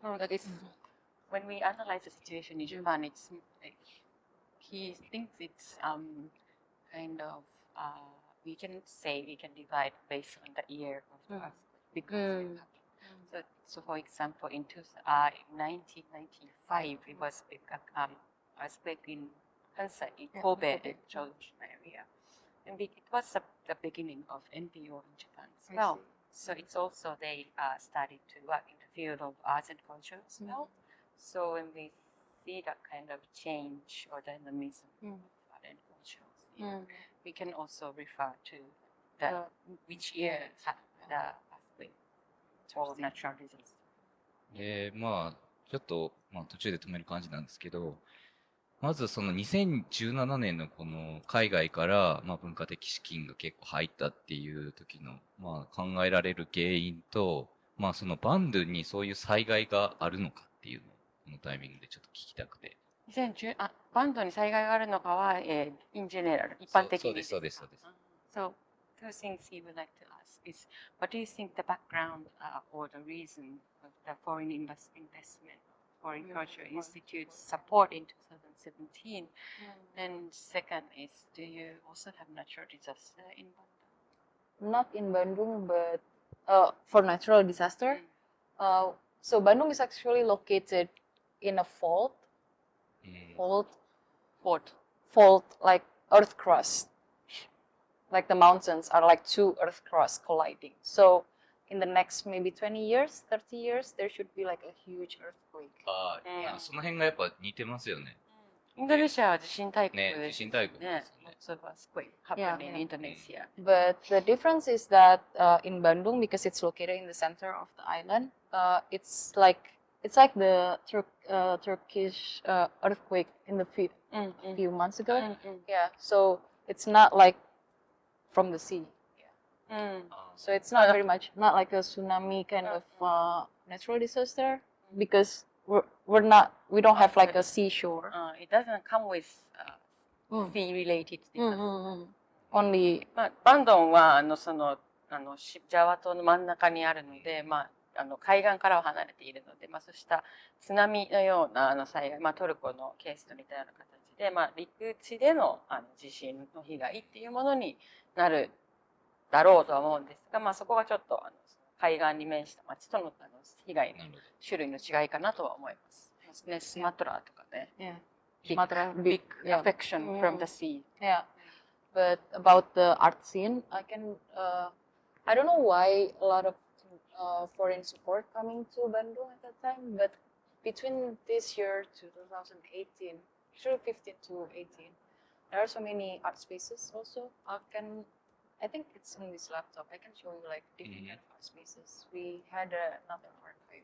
No, that is when we analyze the situation in Japan. It's like, he thinks it's kind of we can say we can divide based on the year of the earthquake because it happened. So for example, in 1995, it was big earthquake in Kansai, in Kobe, and Chojima area, and it was the beginning of NPO in Japan as well. So it's also they started to work in the field of arts and culture as well. So when we see that kind of change or dynamism of art and culture, we can also refer to the which year had the earthquake or natural disaster. で、まあ、ちょっと、まあ途中で止める感じなんですけど、まずその2017年のこの海外からまあ文化的資金が結構入ったっていう時のまあ考えられる原因と、まあそのバンドゥにそういう災害があるのかっていうのをこのタイミングでちょっと聞きたくて。2010バンドに災害があるのかは、in general 一般的にそうです。So two things he would like to ask is, what do you think the background or the reason of the foreign investment, foreign culture institute's support in 2017? And second is, do you also have natural disaster in Bandung? Not in Bandung, but for natural disaster. So Bandung is actually located in a fault, like earth crust. Like the mountains are like two earth crusts colliding. So in the next maybe 20 years, 30 years, there should be like a huge earthquake. その辺がやっぱ似てますよね。インドネシアは地震大国ね、地震大国ですよね。So earthquake happened in Indonesia. But the difference is that in Bandung, because it's located in the center of the island, it's like the Turkish earthquake in the few months ago. Yeah, so it's not like from the sea. So it's not very much not like a tsunami kind of natural disaster because we don't have like a seashore. It doesn't come with sea related disaster. Only バンドンはそのジャワ島の真ん中にあるので、海岸からは離れているので、そうした津波のような災害、トルコのケースと似たような形で、陸地での地震の被害っていうものになるだろうとは思うんですが、そこがちょっと海岸に面した町との被害の種類の違いかなとは思います。ね、スマトラとかね。Sumatra, big affection from the sea. Yeah, but about the art scene, I don't know why a lot of foreign support coming to Bandung at that time, but between this year to 2018, actually 15 to 18, there are so many art spaces also. I think it's in this laptop. I can show you like different art spaces. We had another archive.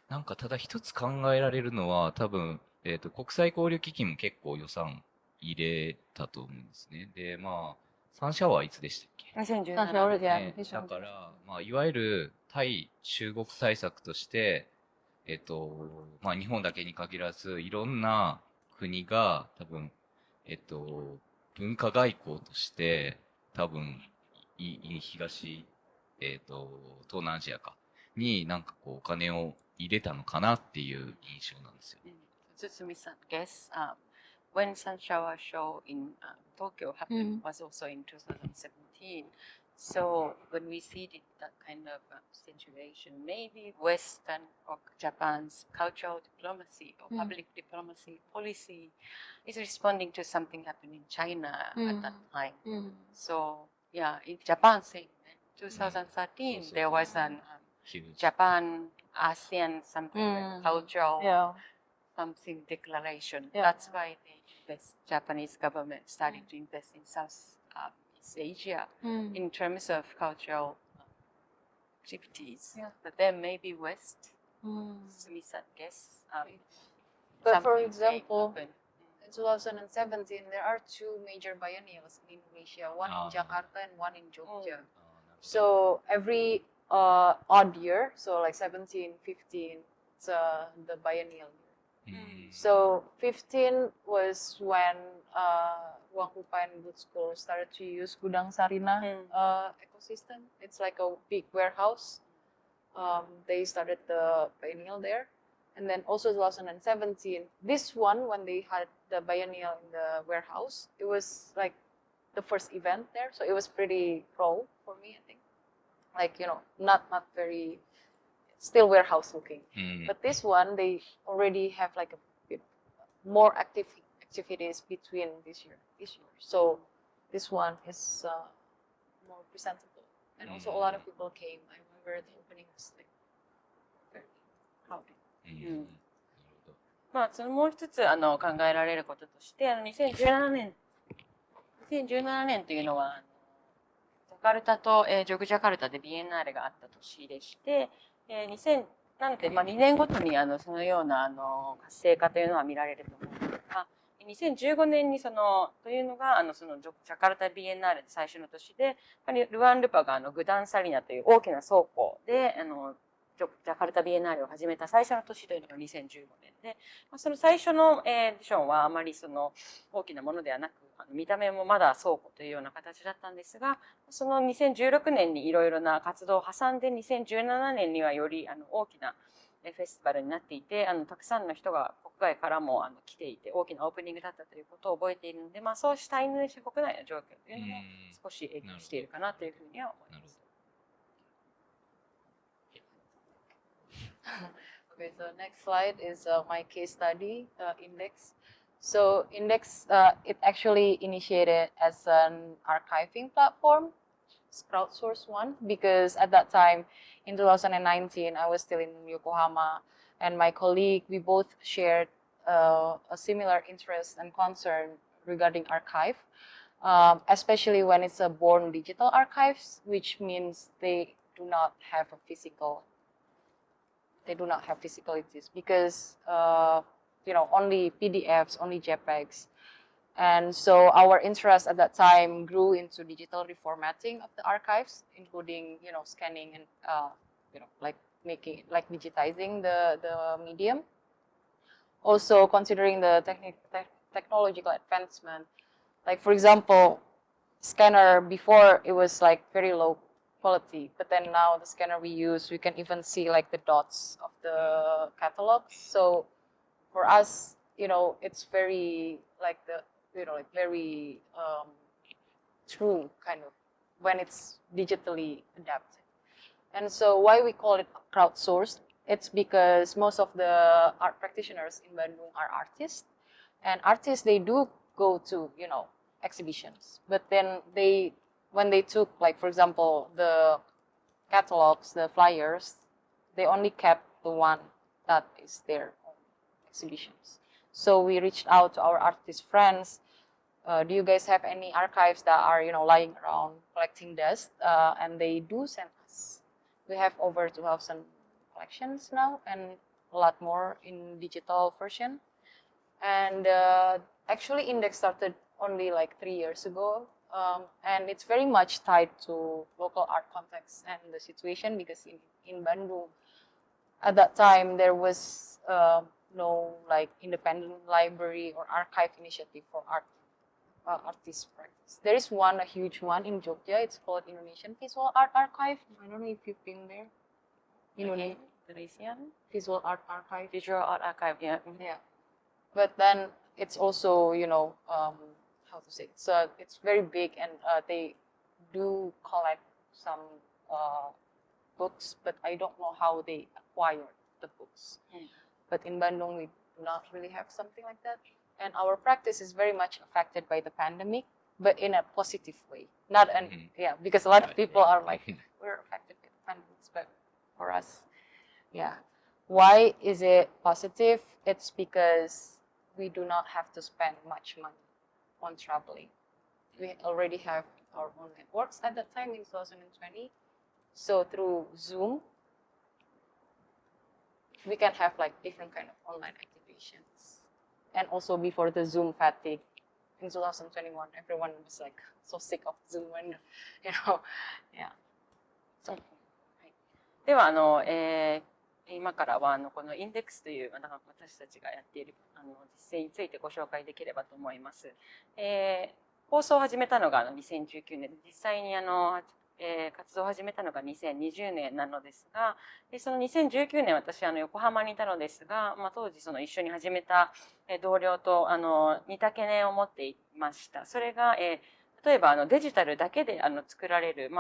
なんかただ一つ考えられるのは多分、国際交流基金も結構予算入れたと思うんですね。で、サンシャワーいつでしたっけ2017ね、だから、いわゆる対中国対策として、日本だけに限らず、いろんな国が多分、文化外交として、多分、東、東南アジアになんかこうお金を入れたのかなっていう印象なんですよ。Tsutsumi-san, guess when Sun Shower Show in Tokyo happened was also in 2017. So when we see that kind of situation, maybe Western or Japan's cultural diplomacy or public diplomacy policy is responding to something happening in China at that time. So yeah, in Japan, same. 2013, there was an Huge. Japan ASEAN something like cultural something declaration. That's why Japanese government starting to invest in Southeast Asia in terms of cultural activities. But then maybe West, Sumi-san guess. But for something same example, happened. in 2017, there are two major biennials in Indonesia, one in Jakarta and one in Jogja. So every odd year, so like 17, 15, it's the biennial year. So 15 was when Wakupa and Good School started to use Gudang Sarina ecosystem. It's like a big warehouse. They started the biennial there. And then also 2017, this one, when they had the biennial in the warehouse, it was like the first event there. So it was pretty pro for me, I think. Like, you know, not very, still warehouse looking. But this one, they already have like a bit more activities between this year. So this one is more presentable. And also a lot of people came. I remember the opening was like very crowded. まあ、そのもう一つ考えられることとして2017年というのはジャカルタと、ジョグジャカルタでビエンナーレがあった年でして、なので、まあ、2年ごとにそのような活性化というのは見られると思うんですが、2015年にというのがそのジャカルタビエンナーレで最初の年で、ルワンルパがグダンサリナという大きな倉庫でジャカルタビエンナーレを始めた最初の年というのが2015年で、その最初のエディションはあまり大きなものではなく、見た目もまだ倉庫というような形だったんですが、その2016年にいろいろな活動を挟んで、2017年にはより大きなフェスティバルになっていて、たくさんの人が国外からも来ていて、大きなオープニングだったということを覚えているので、まあ、そうしたインドネシア国内の状況というのも少し影響しているかなというふうには思います。Okay, so next slide is my case study, Indeks. So Indeks, it actually initiated as an archiving platform, it's crowdsourced one, because at that time, in 2019, I was still in Yokohama, and my colleague, we both shared a similar interest and concern regarding archive, especially when it's a born digital archives, which means they do not have physicalities because only PDFs, only JPEGs. And so our interest at that time grew into digital reformatting of the archives, including scanning and digitizing the medium. Also considering the technological advancement, like for example, scanner before it was like very low quality, but then now the scanner we use, we can even see like the dots of the catalog. So for us, it's very like very true kind of when it's digitally adapted. And so why we call it crowdsourced, it's because most of the art practitioners in Bandung are artists, and artists, they do go to exhibitions, but then when they took, like, for example, the catalogs, the flyers, they only kept the one that is their own exhibitions. So we reached out to our artist friends. Do you guys have any archives that are, lying around collecting dust? And they do send us. We have over 2,000 collections now and a lot more in digital version. And actually, Indeks started only like 3 years ago. And it's very much tied to local art context and the situation, because in Bandung, at that time, there was no like independent library or archive initiative for artist practice. There is one, a huge one in Jogja. It's called Indonesian Visual Art Archive. I don't know if you've been there. Indonesian Visual Art Archive. Visual Art Archive, yeah. Yeah. But then it's also, how to say, so it's very big, and do collect some books, but I don't know how they acquired the books. But in Bandung, we do not really have something like that. And our practice is very much affected by the pandemic, but in a positive way. Not an, yeah, because a lot of people are like, we're affected by the pandemic, but for us, yeah. Why is it positive? It's because we do not have to spend much money on traveling. We already have our own networks at that time in 2020. So through Zoom, we can have like different kind of online activations. And also before the Zoom fatigue in 2021, everyone was like so sick of Zoom and, you know, yeah. So, では今からはこのインデックスという私たちがやっている実践についてご紹介できればと思います。放送を始めたのが2019年で、実際に活動を始めたのが2020年なのですが、その2019年私横浜にいたのですが、当時一緒に始めた同僚と似た懸念を持っていました。それが例えばデジタルだけで作られる、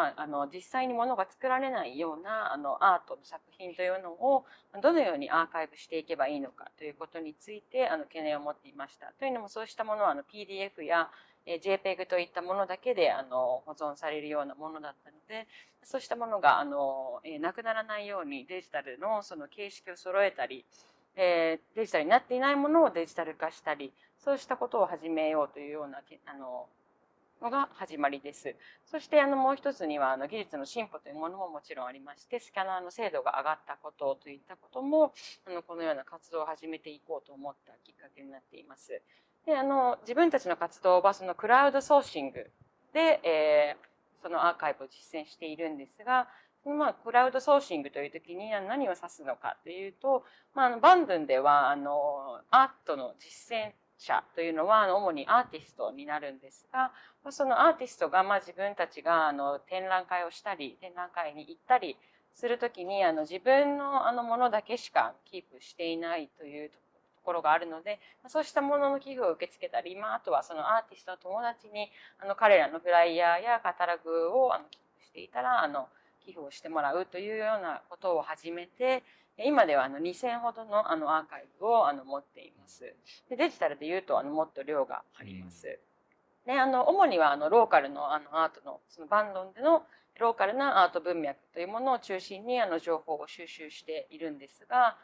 実際に物が作られないようなアートの作品というのをどのようにアーカイブしていけばいいのかということについて懸念を持っていました。というのもそうしたものはPDF やJPEG といったものだけで保存されるようなものだったので、そうしたものがなくならないようにデジタルのその形式を揃えたり、デジタルになっていないものをデジタル化したり、そうしたことを始めようというようなのが始まりです。そしてもう一つには技術の進歩というものももちろんありまして、スキャナーの精度が上がったことといったこともこのような活動を始めていこうと思ったきっかけになっています。で自分たちの活動はそのクラウドソーシングで、そのアーカイブを実践しているんですが、クラウドソーシングという時に何を指すのかというと、バンドゥンではアートの実践者というのは主にアーティストになるんですが、そのアーティストが自分たちが展覧会をしたり展覧会に行ったりするときに自分のものだけしかキープしていないというところがあるので、そうしたものの寄付を受け付けたり、あとはそのアーティストの友達に彼らのフライヤーやカタログを寄付していたら寄付をしてもらうというようなことを始めて、今では2000ほどのアーカイブを持っています。でデジタルでいうともっと量があります。で主にはローカルのアートのそのバンドンでのローカルなアート文脈というものを中心に情報を収集しているんですが、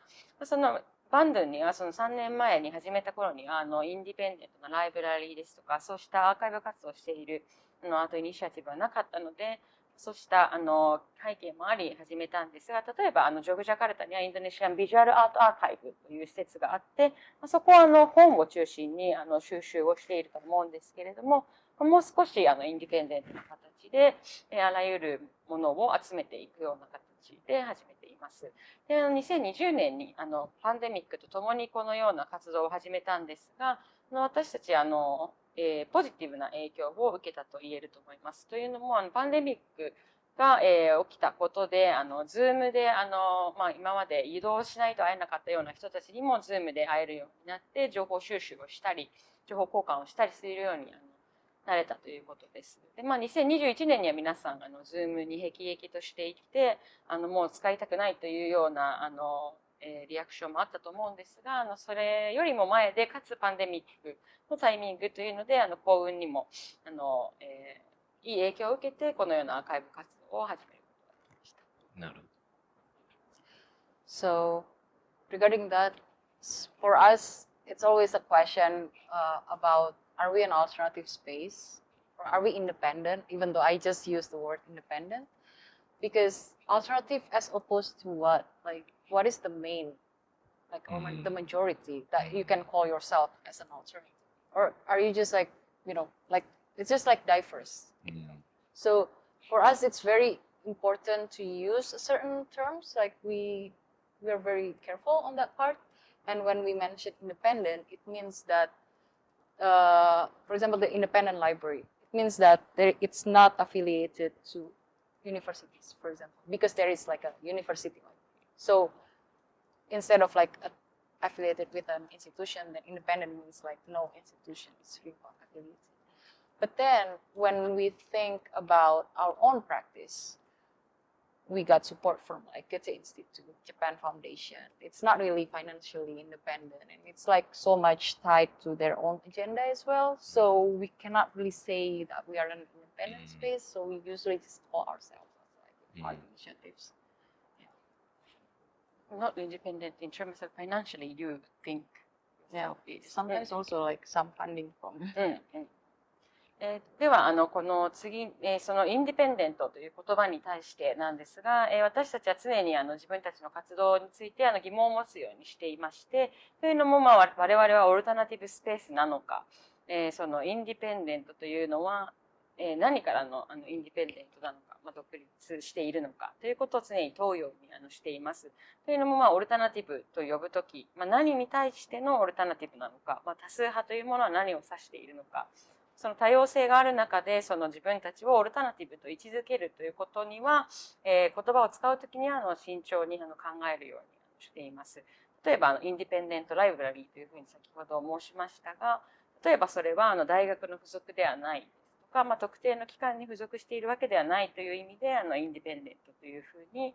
そのバンドンにはその3年前に始めた頃にはインディペンデントなライブラリーですとか、そうしたアーカイブ活動をしているアートイニシアティブはなかったので、そうした背景もあり始めたんですが、例えばジョグジャカルタにはインドネシアンビジュアルアートアーカイブという施設があって、そこは本を中心に収集をしていると思うんですけれども、もう少しインディペンデントな形であらゆるものを集めていくような形で始めています。で2020年にパンデミックとともにこのような活動を始めたんですが、私たちポジティブな影響を受けたと言えると思います。というのもパンデミックが起きたことでZoom で今まで移動しないと会えなかったような人たちにも Zoom で会えるようになって情報収集をしたり情報交換をしたりするようになれたということです。で2021年には皆さんZoom に辟易としていてもう使いたくないというようなリアクションもあったと思うんですが、それよりも前でかつパンデミックのタイミングというので幸運にもいい影響を受けてこのようなアーカイブ活動を始めることができました。なるほど。So regarding that, for us, it's always a question about are we an alternative space or are we independent? Even though I just use the word independent, because alternative as opposed to what? Like what is the main, like the majority that you can call yourself as an alternative, or are you just like like it's just like diverse? So for us, it's very important to use certain terms. Like we're very careful on that part. And when we mention independent, it means that, for example, the independent library, it means that it's not affiliated to universities, for example, because there is like a university library. So instead of like affiliated with an institution, then independent means like no institution is affiliated. But then when we think about our own practice, we got support from like Goethe Institute, Japan Foundation. It's not really financially independent, and it's like so much tied to their own agenda as well. So we cannot really say that we are an independent space. So we usually just call ourselves as like art initiatives. Not independent in terms of financially, you think. Yeah. Sometimes also like some funding from. ではこの次、そのインディペンデントという言葉に対してなんですが、私たちは常に自分たちの活動について疑問を持つようにしていまして、というのも我々はオルタナティブスペースなのか、そのインディペンデントというのは、何からのインディペンデントなのか、独立しているのかということを常に問うようにしています。というのもオルタナティブと呼ぶとき、何に対してのオルタナティブなのか、多数派というものは何を指しているのか、その多様性がある中でその自分たちをオルタナティブと位置づけるということには、言葉を使うときには慎重に考えるようにしています。例えばインディペンデントライブラリーというふうに先ほど申しましたが、例えばそれは大学の付属ではないとか、特定の機関に付属しているわけではないという意味でインディペンデントというふうに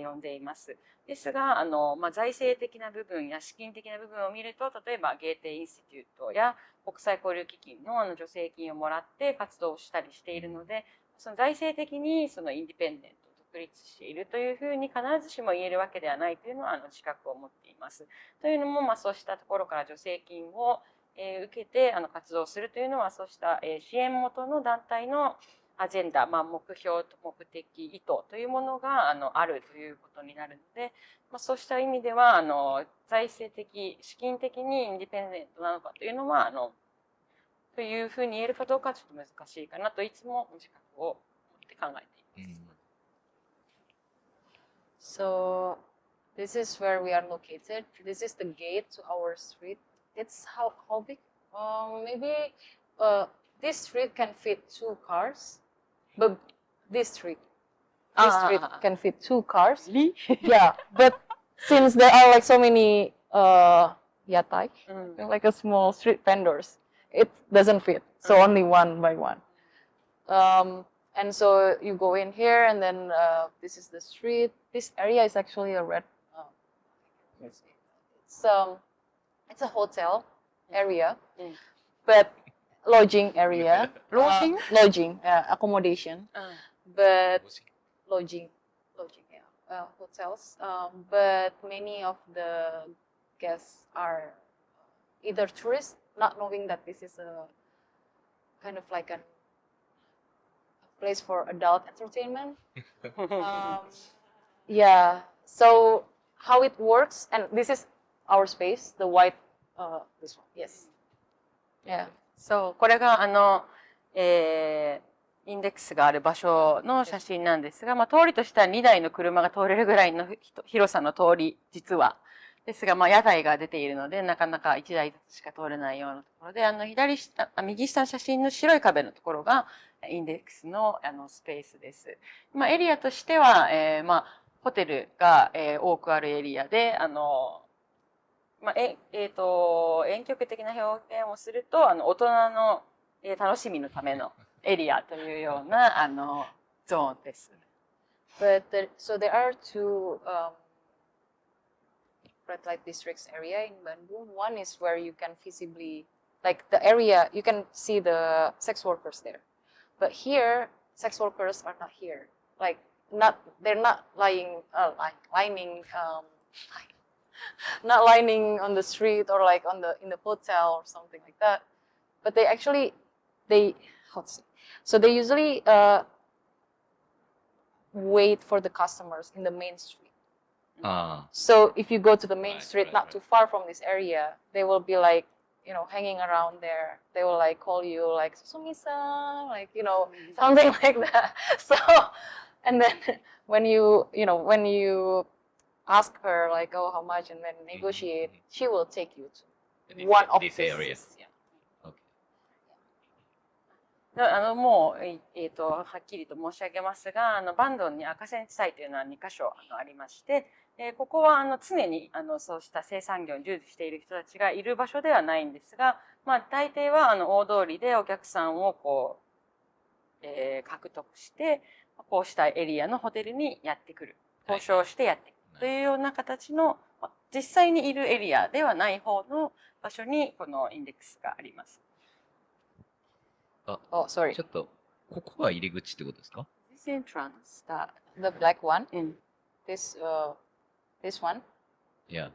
呼んでいます。ですが財政的な部分や資金的な部分を見ると、例えばゲーテインスティテュートや国際交流基金の助成金をもらって活動したりしているので、その財政的にそのインディペンデント独立しているというふうに必ずしも言えるわけではないというのは自覚を持っています。というのもそうしたところから助成金を受けて活動するというのは、そうした支援元の団体のアジェンダ、目標、目的、意図というものがあるということになるので、そうした意味では財政的、資金的にインディペンデントなのかというのはというふうに言えるかどうかはちょっと難しいかなといつも自覚を持って考えています。So this is where we are located. This is the gate to our street. It's how big? Maybe this street can fit 2 cars. But this street can fit 2 cars. Really? Yeah, but since there are like so many yatai, like a small street vendors, it doesn't fit. So only one by one. And so you go in here, and then this is the street. This area is actually a red. It's a hotel area, but lodging area. Lodging, accommodation. But lodging, yeah, hotels. But many of the guests are either tourists, not knowing that this is a kind of like a place for adult entertainment. Yeah. So how it works, and this is our space, the white, this one. Yes. Yeah. そう、これがインデックスがある場所の写真なんですが、通りとしては2台の車が通れるぐらいの広さの通り、実は。ですが、屋台が出ているので、なかなか1台ずつしか通れないようなところで、右下の写真の白い壁のところが、インデックスのスペースです。エリアとしては、ホテルが多くあるエリアで、婉曲的な表現をすると、大人の楽しみのためのエリアというようなゾーンです。But so there are 2 red light districts area in Bandung. One is where you can visibly, like the area, you can see the sex workers there. But here, sex workers are not here. Like they're not not lining on the street or like in the hotel or something like that. But they usually wait for the customers in the main street. So if you go to the main street, not too far from this area, they will be like, hanging around there. They will like call you like Susumi-san, like, something like that. So, and then when you ask her like, oh, how much, and then negotiate, she will take you to one of this these area. Yeah. Okay. もう、はっきりと申し上げますが、バンドンに赤線地帯というのは2カ所ありまして、ここは常にそうした生産業に従事している人たちがいる場所ではないんですが、まあ、大抵は大通りでお客さんをこう、獲得して、こうしたエリアのホテルにやってくる。交渉してやってくるというような形の、実際にいるエリアではない方の場所にこのインデックスがあります。Oh, sorry. ちょっと、ここが入り口ってことですか？ This entrance, the black one. Mm. This one. Yeah.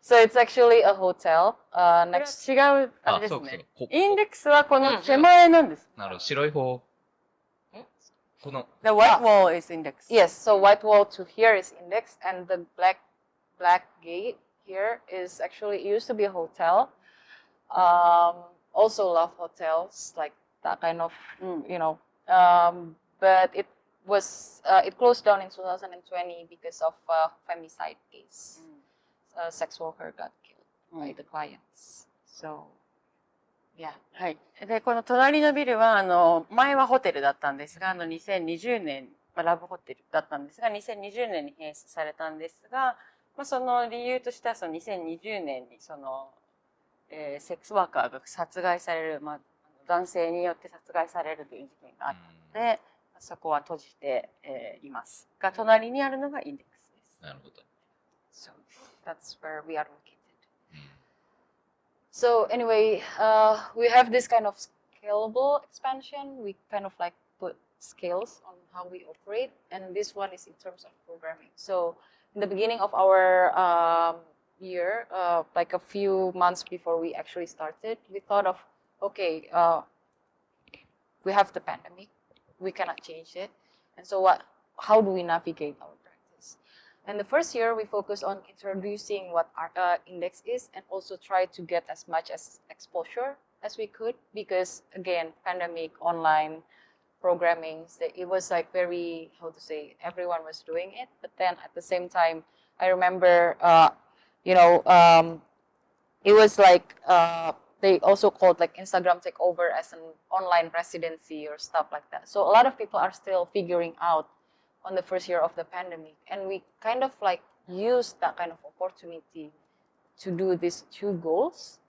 So it's actually a hotel これは next. 違うああ、れですそうそうね。。こインデックスはこの手前なんです。なるほど。白い方。この、The white wall is index. Yes. So white wall to here is Index, and the black gate here is actually it used to be a hotel. Also love hotels like that kind of but it was it closed down in 2020 because of femicide case. Sex worker got killed by the clients. So yeah. はい。で、この隣のビルは、前はホテルだったんですが、2020年、ラブホテルだったんですが、2020年に閉鎖されたんですが、その理由としては、その2020年に、セックスワーカーが殺害される、男性によって殺害されるという事件があったので、そこは閉じて、いますが、隣にあるのがインデックスです。なるほど。So that's where we are located. So anyway, we have this kind of scalable expansion. We kind of like put scales on how we operate, and this one is in terms of programming. So in the beginning of our year, like a few months before we actually started, we thought of, okay, we have the pandemic, we cannot change it, and so how do we navigate our practice? And the first year, we focused on introducing what our Index is, and also try to get as much as exposure as we could, because again, pandemic, online programming, it was like very, how to say, everyone was doing it, but then at the same time, I remember, it was like they also called like Instagram takeover as an online residency or stuff like that. So a lot of people are still figuring out on the first year of the pandemic, and we kind of like used that kind of opportunity to do these two goals.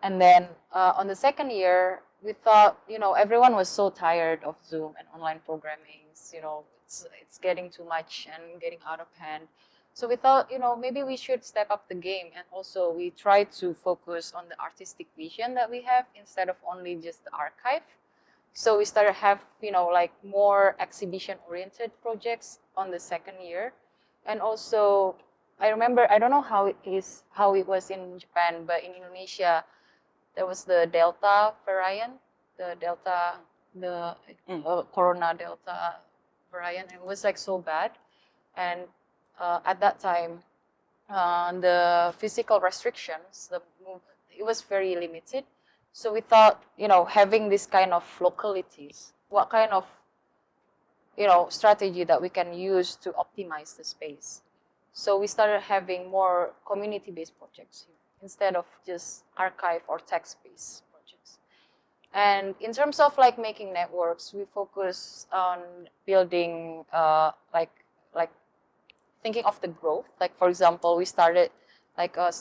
And then on the second year, we thought, everyone was so tired of Zoom and online programming. It's getting too much and getting out of hand. So we thought, maybe we should step up the game, and also we try to focus on the artistic vision that we have instead of only just the archive. So we started have, like more exhibition-oriented projects on the second year. And also, I remember, I don't know how it was in Japan, but in Indonesia, there was the Delta variant, the Corona Delta variant. It was like so bad. And at that time, the physical restrictions, it was very limited. So we thought, having this kind of localities, what kind of, strategy that we can use to optimize the space. So we started having more community-based projects here, instead of just archive or text-based projects. And in terms of like making networks, we focus on building, like thinking of the growth. Like for example, we started like a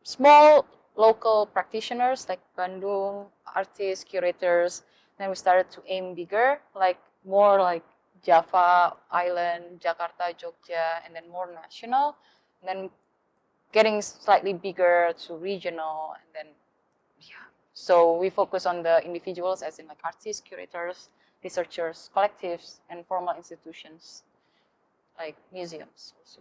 small local practitioners like Bandung, artists, curators. Then we started to aim bigger, like more like Java Island, Jakarta, Jogja, and then more national. And then getting slightly bigger to regional, and then so we focus on the individuals, as in like artists, curators, researchers, collectives, and formal institutions like museums also.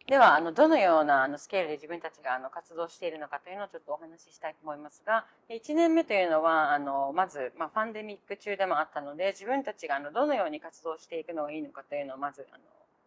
では、どのようなスケールで自分たちが活動しているのかというのをちょっとお話ししたいと思いますが、1年目というのは、まず、パンデミック中でもあったので、自分たちがどのように活動していくのがいいのかというのをまず、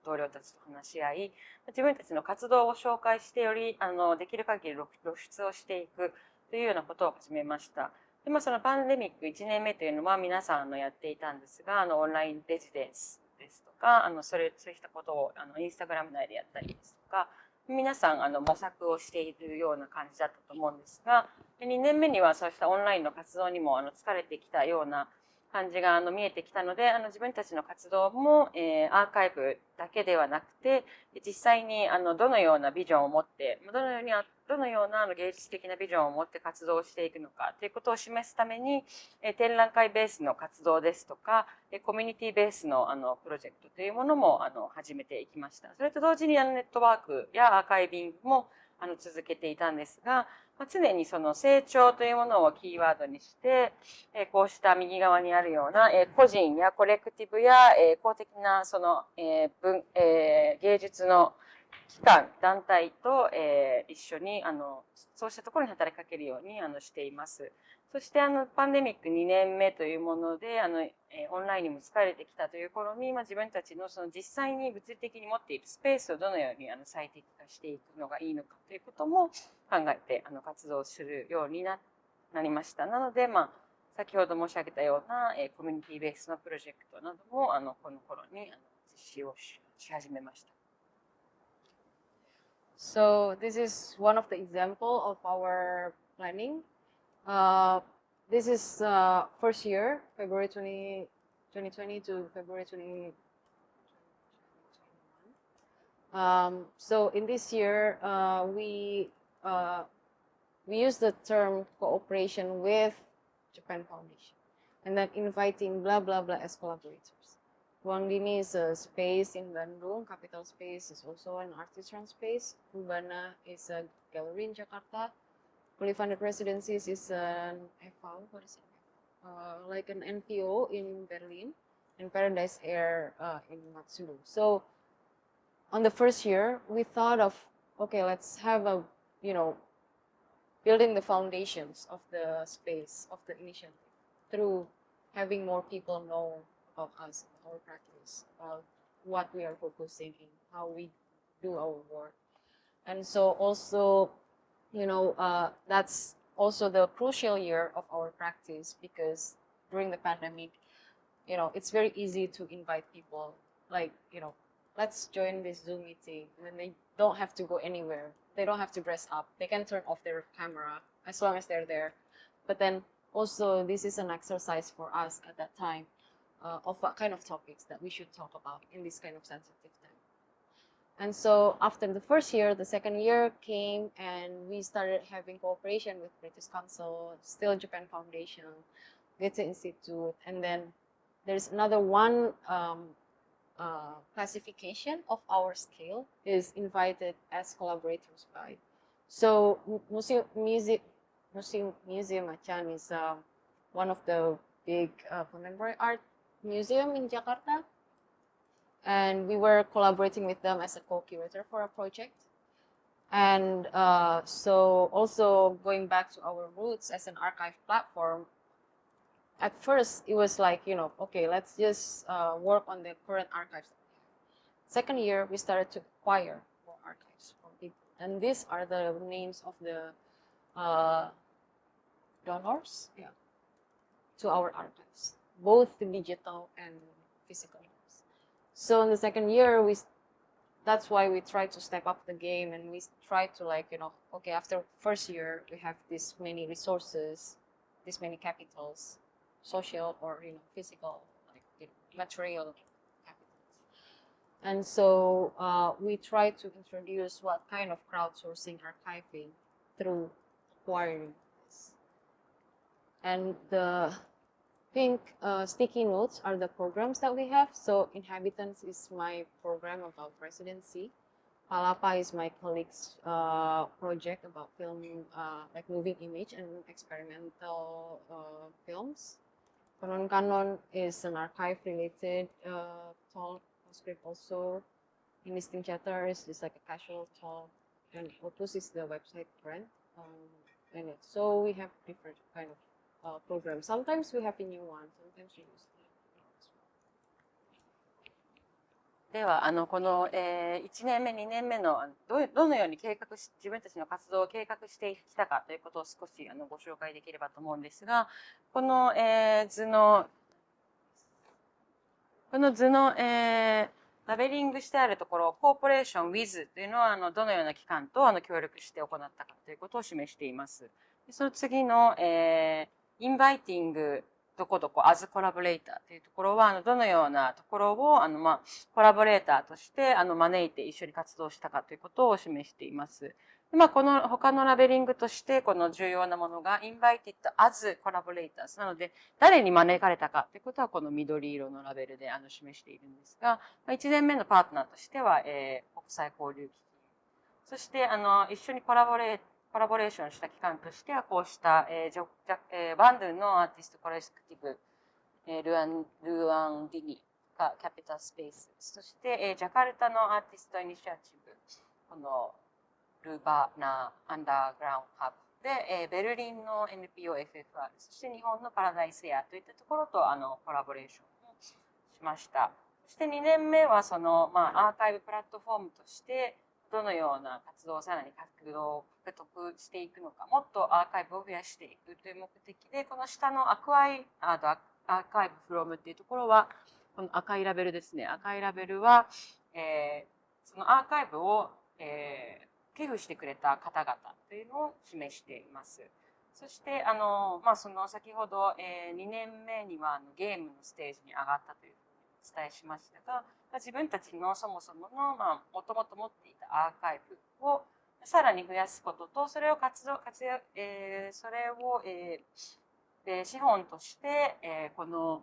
同僚たちと話し合い、自分たちの活動を紹介してより、できる限り露出をしていくというようなことを始めました。で、そのパンデミック1年目というのは皆さんやっていたんですが、オンラインレジデンスですとか、そうしたことをインスタグラム内でやったりですとか、皆さん模索をしているような感じだったと思うんですが、で2年目にはそうしたオンラインの活動にも疲れてきたような感じが見えてきたので、自分たちの活動も、アーカイブだけではなくて、実際にどのようなビジョンを持って、どのような芸術的なビジョンを持って活動していくのかということを示すために、展覧会ベースの活動ですとか、コミュニティベースのプロジェクトというものも始めていきました。それと同時にネットワークやアーカイビングも続けていたんですが、常にその成長というものをキーワードにして、こうした右側にあるような個人やコレクティブや公的なその芸術の機関、団体と一緒にそうしたところに働きかけるようにしています。そしてパンデミック2年目というものでオンラインにも疲れてきたという頃に自分たちのその実際に物理的に持っているスペースをどのように最適化していくのがいいのかということも考えて活動するようになりました。なので先ほど申し上げたようなコミュニティベースのプロジェクトなどもこの頃に実施をし始めました。So this is one of the example of our planning. This is first year, February 2020 to February 2021. So in this year, we use the term cooperation with Japan Foundation, and then inviting blah blah blah as collaborators. Ruang Dini is a space in Bandung. Capital Space is also an artisan space. Urbana is a gallery in Jakarta. Fully Funded Residencies is an FAO, what is it? Like an NPO in Berlin, and Paradise Air in Matsudo. So on the first year, we thought of, okay, let's have a, building the foundations of the space, of the initiative, through having more people know about us, our practice, about what we are focusing in, how we do our work. And so also, that's also the crucial year of our practice, because during the pandemic, it's very easy to invite people, like, let's join this Zoom meeting, and then they don't have to go anywhere. They don't have to dress up. They can turn off their camera as long as they're there. But then also, this is an exercise for us at that time of what kind of topics that we should talk about in this kind of sensitive time. And so after the first year, the second year came, and we started having cooperation with British Council, Still Japan Foundation, Goethe Institute, and then there's another one classification of our scale is invited as collaborators by. So Museum Achan is one of the big contemporary art museum in Jakarta, and we were collaborating with them as a co-curator for a project. And so also going back to our roots as an archive platform, at first it was like, okay, let's just work on the current archives. Second year, we started to acquire more archives from people. And these are the names of the donors to our archives, both the digital and physical ones. So in the second year, that's why we try to step up the game, and we try to okay, after first year, we have this many resources, this many capitals, social or physical, material capitals. And so we try to introduce what kind of crowdsourcing archiving through acquiring this. And the pink sticky notes are the programs that we have. So Inhabitants is my program about residency. Palapa is my colleague's project about film, like moving image and experimental films. Kanon is an archive-related talk, script also. Instinct Chatter is just like a casual talk. And Otus is the website brand. So we have different kind of programs. Sometimes we have a new one, sometimes we use the old one as well. ではこの1年目2年目のどのように自分たちの活動を計画してきたかということを少しご紹介できればと思うんですが、この図のラベリングしてあるところ、コーポレーション with というのはどのような機関と協力して行ったかということを示しています。その次の、インバイティングどこどこ as コラボレーターというところは、どのようなところを、コラボレーターとして、招いて一緒に活動したかということを示しています。でこの他のラベリングとして、この重要なものが invited as collaborators なので、誰に招かれたかということは、この緑色のラベルで示しているんですが、1年目のパートナーとしては、国際交流基金。そして、一緒にコラボレーションした機関としては、こうした、バンドゥのアーティストコレクティブ、ルアンディニがキャピタルスペース。そして、ジャカルタのアーティストイニシアチブ、このルバナアンダーグラウンドハブで、ベルリンの NPO-FFR、そして日本のパラダイスエアといったところとコラボレーションをしました。そして2年目はその、アーカイブプラットフォームとして、どのような活動をさらに獲得していくのか、もっとアーカイブを増やしていくという目的で、この下のアーカイブフロムっていうところは、この赤いラベルですね。赤いラベルは、そのアーカイブを、寄付してくれた方々というのを示しています。そして、その先ほど、2年目にはゲームのステージに上がったというふうにお伝えしましたが、自分たちのそもそもの、もともと持っていたアーカイブをさらに増やすことと、それを資本として、この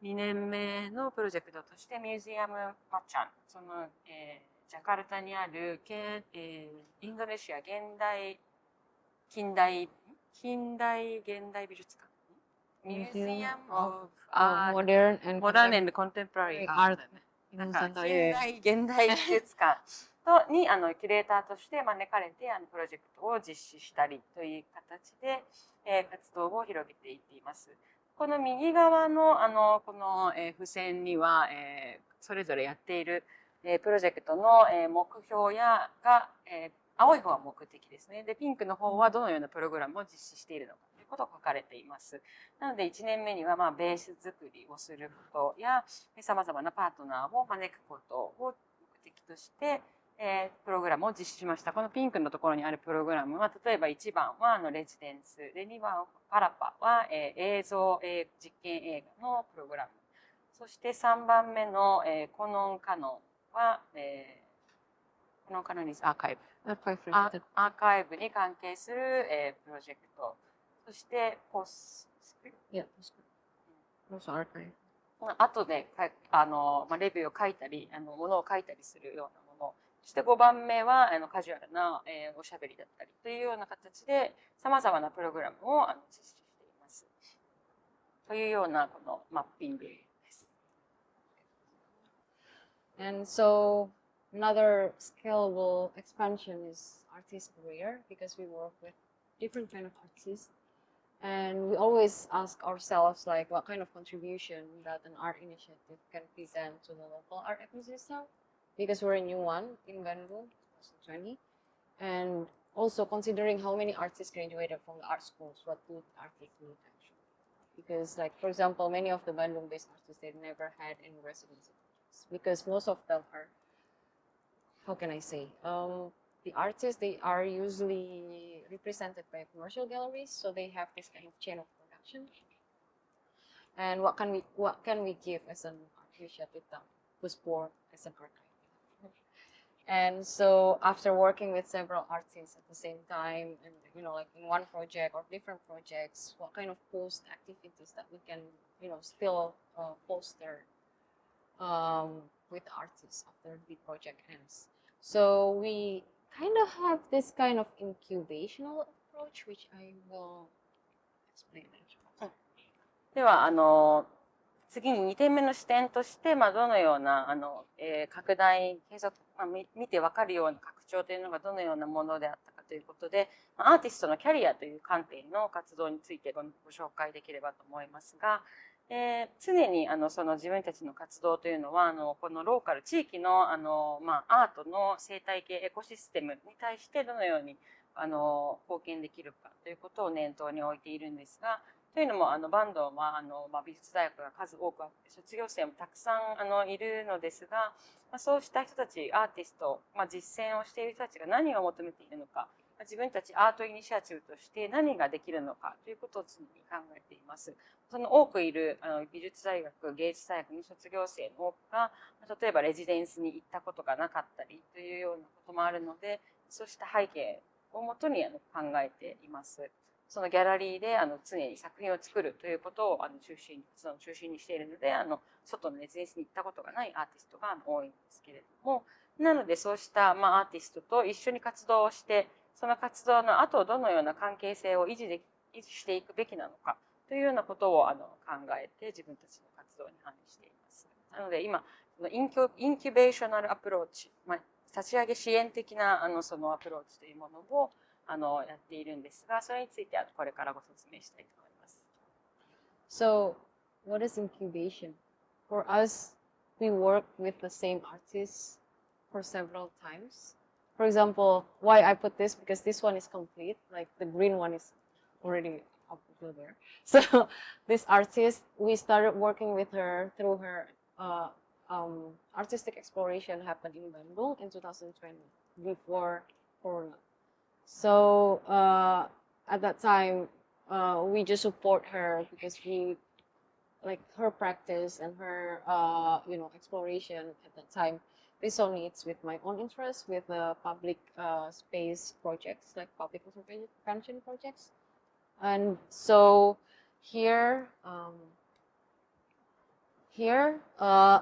2年目のプロジェクトとしてミュージアムマッチャン、その、ジャカルタにある、インドネシア近代現代美術館。Museum of Modern and Contemporary Art. Art。なんか現代美術館にキュレーターとして招かれてプロジェクトを実施したりという形で活動を広げていっています。この右側のこの付箋にはそれぞれやっているプロジェクトの目標が青い方は目的ですね。で、ピンクの方はどのようなプログラムを実施しているのかということが書かれています。なので、1年目にはベース作りをすることや、様々なパートナーを招くことを目的として、プログラムを実施しました。このピンクのところにあるプログラムは、例えば1番はレジデンス、で2番パラパは映像実験映画のプログラム、そして3番目のコノンカノンは、コノンカノンにアーカイブ。アーカイブに関係する、プロジェクト。そして、ポスクリプト。後でレビューを書いたり、ものを書いたりするようなもの。そして5番目はカジュアルな、おしゃべりだったりというような形で、様々なプログラムを実施しています。というようなこのマッピングです。And so another scalable expansion is artist career, because we work with different kind of artists, and we always ask ourselves like what kind of contribution that an art initiative can present to the local art ecosystem, because we're a new one in Bandung 2020, and also considering how many artists graduated from the art schools, what would artists need actually? Because like for example, many of the Bandung based artists, they never had any residency, because most of them are, how can I say, the artists, they are usually represented by commercial galleries, so they have this kind of chain of production. And what can we give as an art initiative that was born as an archive? And so after working with several artists at the same time, and like in one project or different projects, what kind of post activities that we can still foster with artists after the project ends. So we kind of have this kind of incubational approach, which I will explain later. では次に2点目の視点として、どのような拡大継続、見てわかるような拡張というのがどのようなものであったかということで、アーティストのキャリアという観点の活動についてご紹介できればと思いますが、常にその自分たちの活動というのはこのローカル地域のアートの生態系エコシステムに対してどのように貢献できるかということを念頭に置いているんですが、というのもバンドンは美術大学が数多くあって卒業生もたくさんいるのですが、そうした人たちアーティスト、実践をしている人たちが何を求めているのか自分たちアートイニシアチブとして何ができるのかということを常に考えています。その多くいる美術大学、芸術大学の卒業生の多くが、例えばレジデンスに行ったことがなかったりというようなこともあるので、そうした背景をもとに考えています。そのギャラリーで常に作品を作るということを中心にしているので、外のレジデンスに行ったことがないアーティストが多いんですけれども、なのでそうした、アーティストと一緒に活動をして、その活動の後どのような関係性を維持していくべきなのかというようなことを考えて自分たちの活動に反映しています。なので今インキュベーショナルアプローチ、立ち上げ支援的なそのアプローチというものをやっているんですが、それについてはこれからご説明したいと思います。So, what is incubation? For us, we work with the same artists for several times. For example, why I put this, because this one is complete, like the green one is already up there. So this artist, we started working with her through her artistic exploration happened in Bandung in 2020, before Corona. So at that time, we just support her because we like her practice and her exploration at that time resonates with my own interests with the public space projects, like public conservation projects. And so here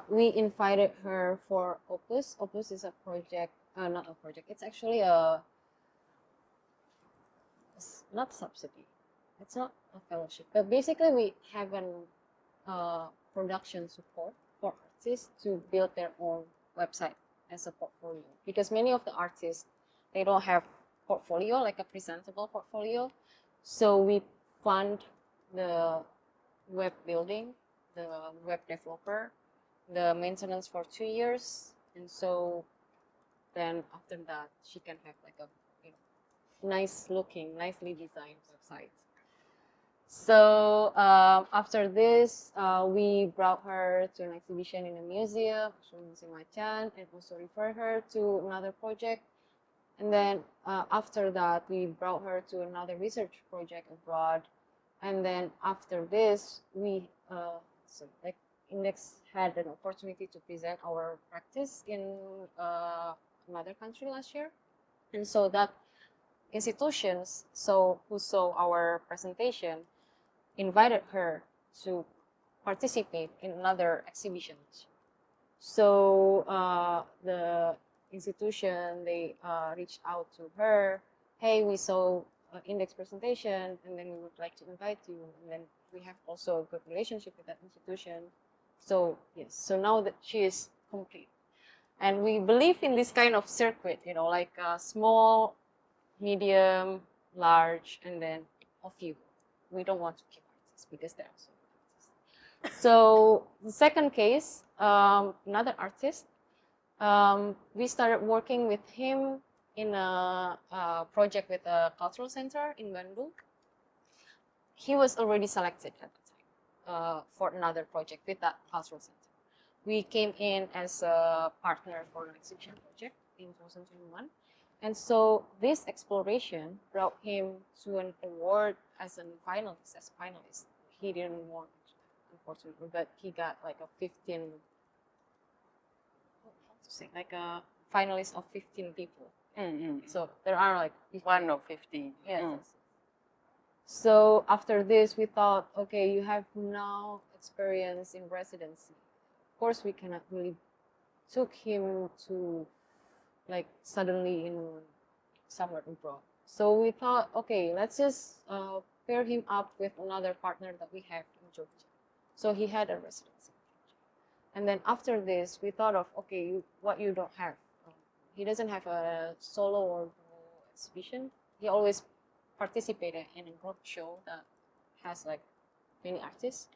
we invited her for Opus. Opus is a project, not a project, it's actually not subsidy, it's not a fellowship, but basically we have an production support for artists to build their own website as a portfolio, because many of the artists, they don't have portfolio, like a presentable portfolio. So we fund the web building, the web developer, the maintenance for 2 years, and so then after that she can have like a nice looking, nicely designed website. So after this, we brought her to an exhibition in a museum, and also referred her to another project. And then after that, we brought her to another research project abroad. And then after this, we Indeks had an opportunity to present our practice in another country last year. And so that institutions who saw our presentation invited her to participate in another exhibition. So the institution, they reached out to her, hey, we saw Indeks presentation and then we would like to invite you, and then we have also a good relationship with that institution. So yes, so now that she is complete, and we believe in this kind of circuit, like small, medium, large, and then a few. We don't want to keep artists because they're also artists. So the second case, another artist, we started working with him in a project with a cultural center in Bandung. He was already selected at the time for another project with that cultural center. We came in as a partner for an exhibition project in 2021. And so this exploration brought him to an award as a finalist. He didn't want, unfortunately, but he got like a 15, like a finalist of 15 people. So there are like 15. One of 15. Yes. So after this, we thought, okay, you have now experience in residency. Of course, we cannot really took him to like suddenly in somewhere abroad. So we thought, okay, let's just pair him up with another partner that we have in Georgia. So he had a residency. And then after this, we thought of, okay, what you don't have. He doesn't have a solo or duo exhibition. He always participated in a group show that has like many artists.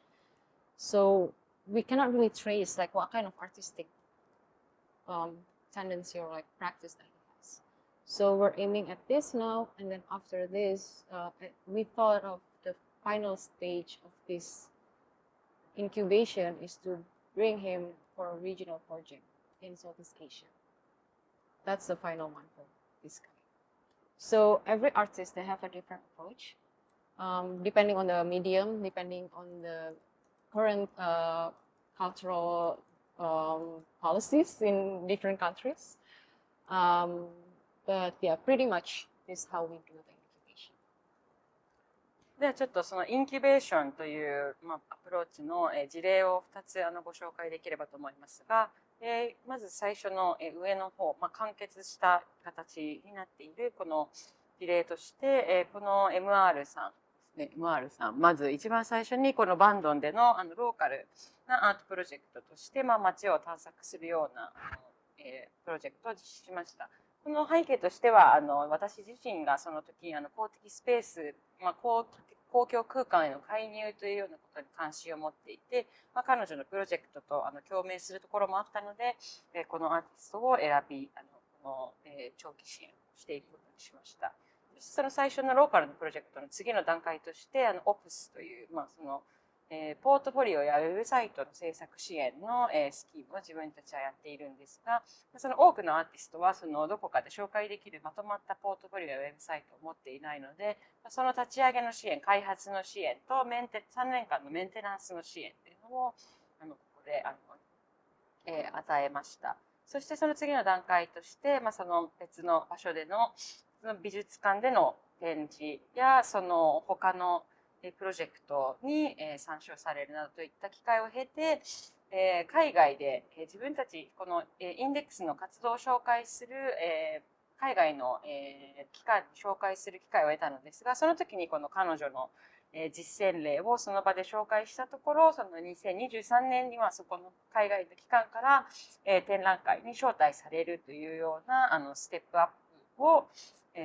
So we cannot really trace like what kind of artistic tendency or like practice that he has. So we're aiming at this now, and then after this, we thought of the final stage of this incubation is to bring him for a regional project in Southeast Asia. That's the final one for this guy. So every artist, they have a different approach, depending on the medium, depending on the current cultural policies in different countries. But yeah, pretty much is how we do the incubation. で、ちょっとそのインキュベーションという、アプローチの事例を2つご紹介できればと思いますが、まず最初の上の方、完結した形になっているこの事例として、この MR さんですね。MR さん、まず一番最初にこのバンドンでのローカルなアートプロジェクトとして、街を探索するようなプロジェクトを実施しました。この背景としては、私自身がその時、公的スペース、公共空間への介入というようなことに関心を持っていて、彼女のプロジェクトと共鳴するところもあったので、このアーティストを選び、長期支援をしていくことにしました。その最初のローカルのプロジェクトの次の段階として、オプスという、その、ポートフォリオやウェブサイトの制作支援のスキームを自分たちはやっているんですが、その多くのアーティストはそのどこかで紹介できるまとまったポートフォリオやウェブサイトを持っていないので、その立ち上げの支援、開発の支援と3年間のメンテナンスの支援というのをここで与えました。そしてその次の段階として、その別の場所でのその美術館での展示やその他のプロジェクトに参照されるなどといった機会を経て、海外で自分たちこのインデックスの活動を紹介する海外の機関に紹介する機会を得たのですが、その時にこの彼女の実践例をその場で紹介したところ、その2023年にはそこの海外の機関から展覧会に招待されるというようなステップアップを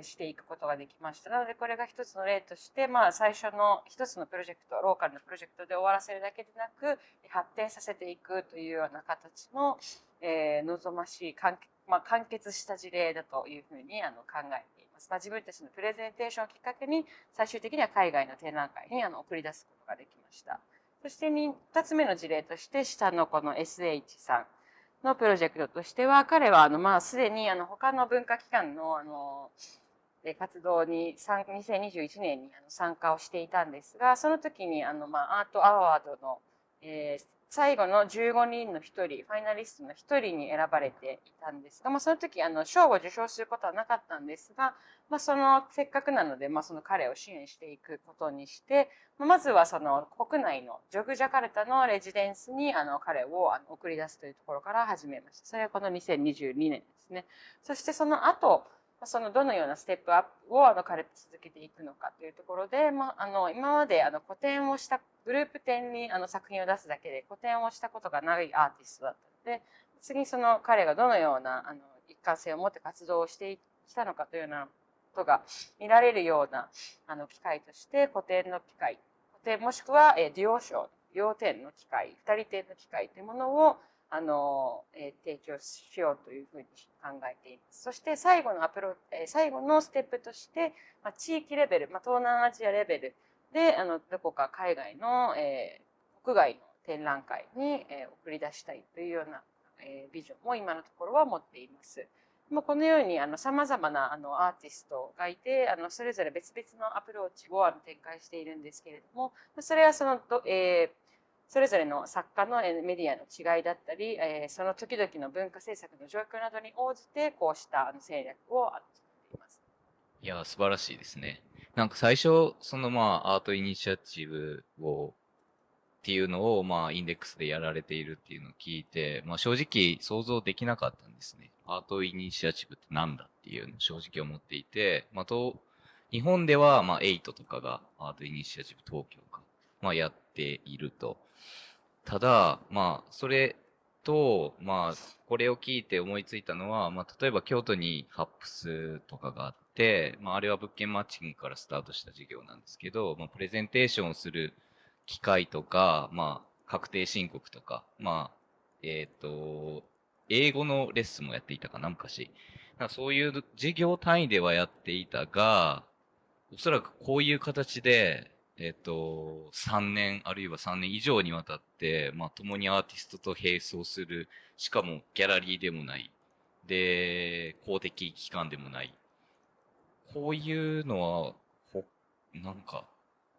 していくことができました。なのでこれが一つの例として、最初の一つのプロジェクト、ローカルのプロジェクトで終わらせるだけでなく、発展させていくというような形の、望ましい完結した事例だというふうに考えています。自分たちのプレゼンテーションをきっかけに、最終的には海外の展覧会に送り出すことができました。そして2つ目の事例として、下のこの SH さんのプロジェクトとしては、彼はすでに他の文化機関の活動に2021年に参加をしていたんですが、その時にアートアワードの最後の15人の1人、ファイナリストの1人に選ばれていたんですが、その時賞を受賞することはなかったんですが、せっかくなので、その彼を支援していくことにして、まずはその国内のジョグジャカルタのレジデンスに彼を送り出すというところから始めました。それはこの2022年ですね。そしてその後、どのようなステップアップを彼と続けていくのかというところで、今まで個展をしたグループ展に作品を出すだけで個展をしたことがないアーティストだったので、次その彼がどのような一貫性を持って活動をしてきたのかというようなことが見られるような機会として個展の機会、個展もしくはデュオ賞、両展の機会、二人展の機会というものを提供しようというふうに考えています。そして最後のステップとして、地域レベル、東南アジアレベルでどこか海外の、国外の展覧会に、送り出したいというような、ビジョンも今のところは持っています。このように様々なアーティストがいてそれぞれ別々のアプローチを展開しているんですけれども、それはそれぞれの作家のメディアの違いだったり、その時々の文化政策の状況などに応じてこうした戦略を作っています。いや、素晴らしいですね。なんか最初、アートイニシアチブっていうのを、インデックスでやられているっていうのを聞いて、正直想像できなかったんですね。アートイニシアチブってなんだっていうのを正直思っていて、日本では、8とかがアートイニシアチブ東京が、やっていると。ただ、それと、これを聞いて思いついたのは、例えば京都にハップスとかがあって、あれは物件マッチングからスタートした事業なんですけど、プレゼンテーションをする機会とか、確定申告とか、英語のレッスンもやっていたかな、昔。そういう事業単位ではやっていたが、おそらくこういう形で、3年あるいは3年以上にわたって、共にアーティストと並走する、しかもギャラリーでもない、で、公的機関でもない、こういうのは、なんか、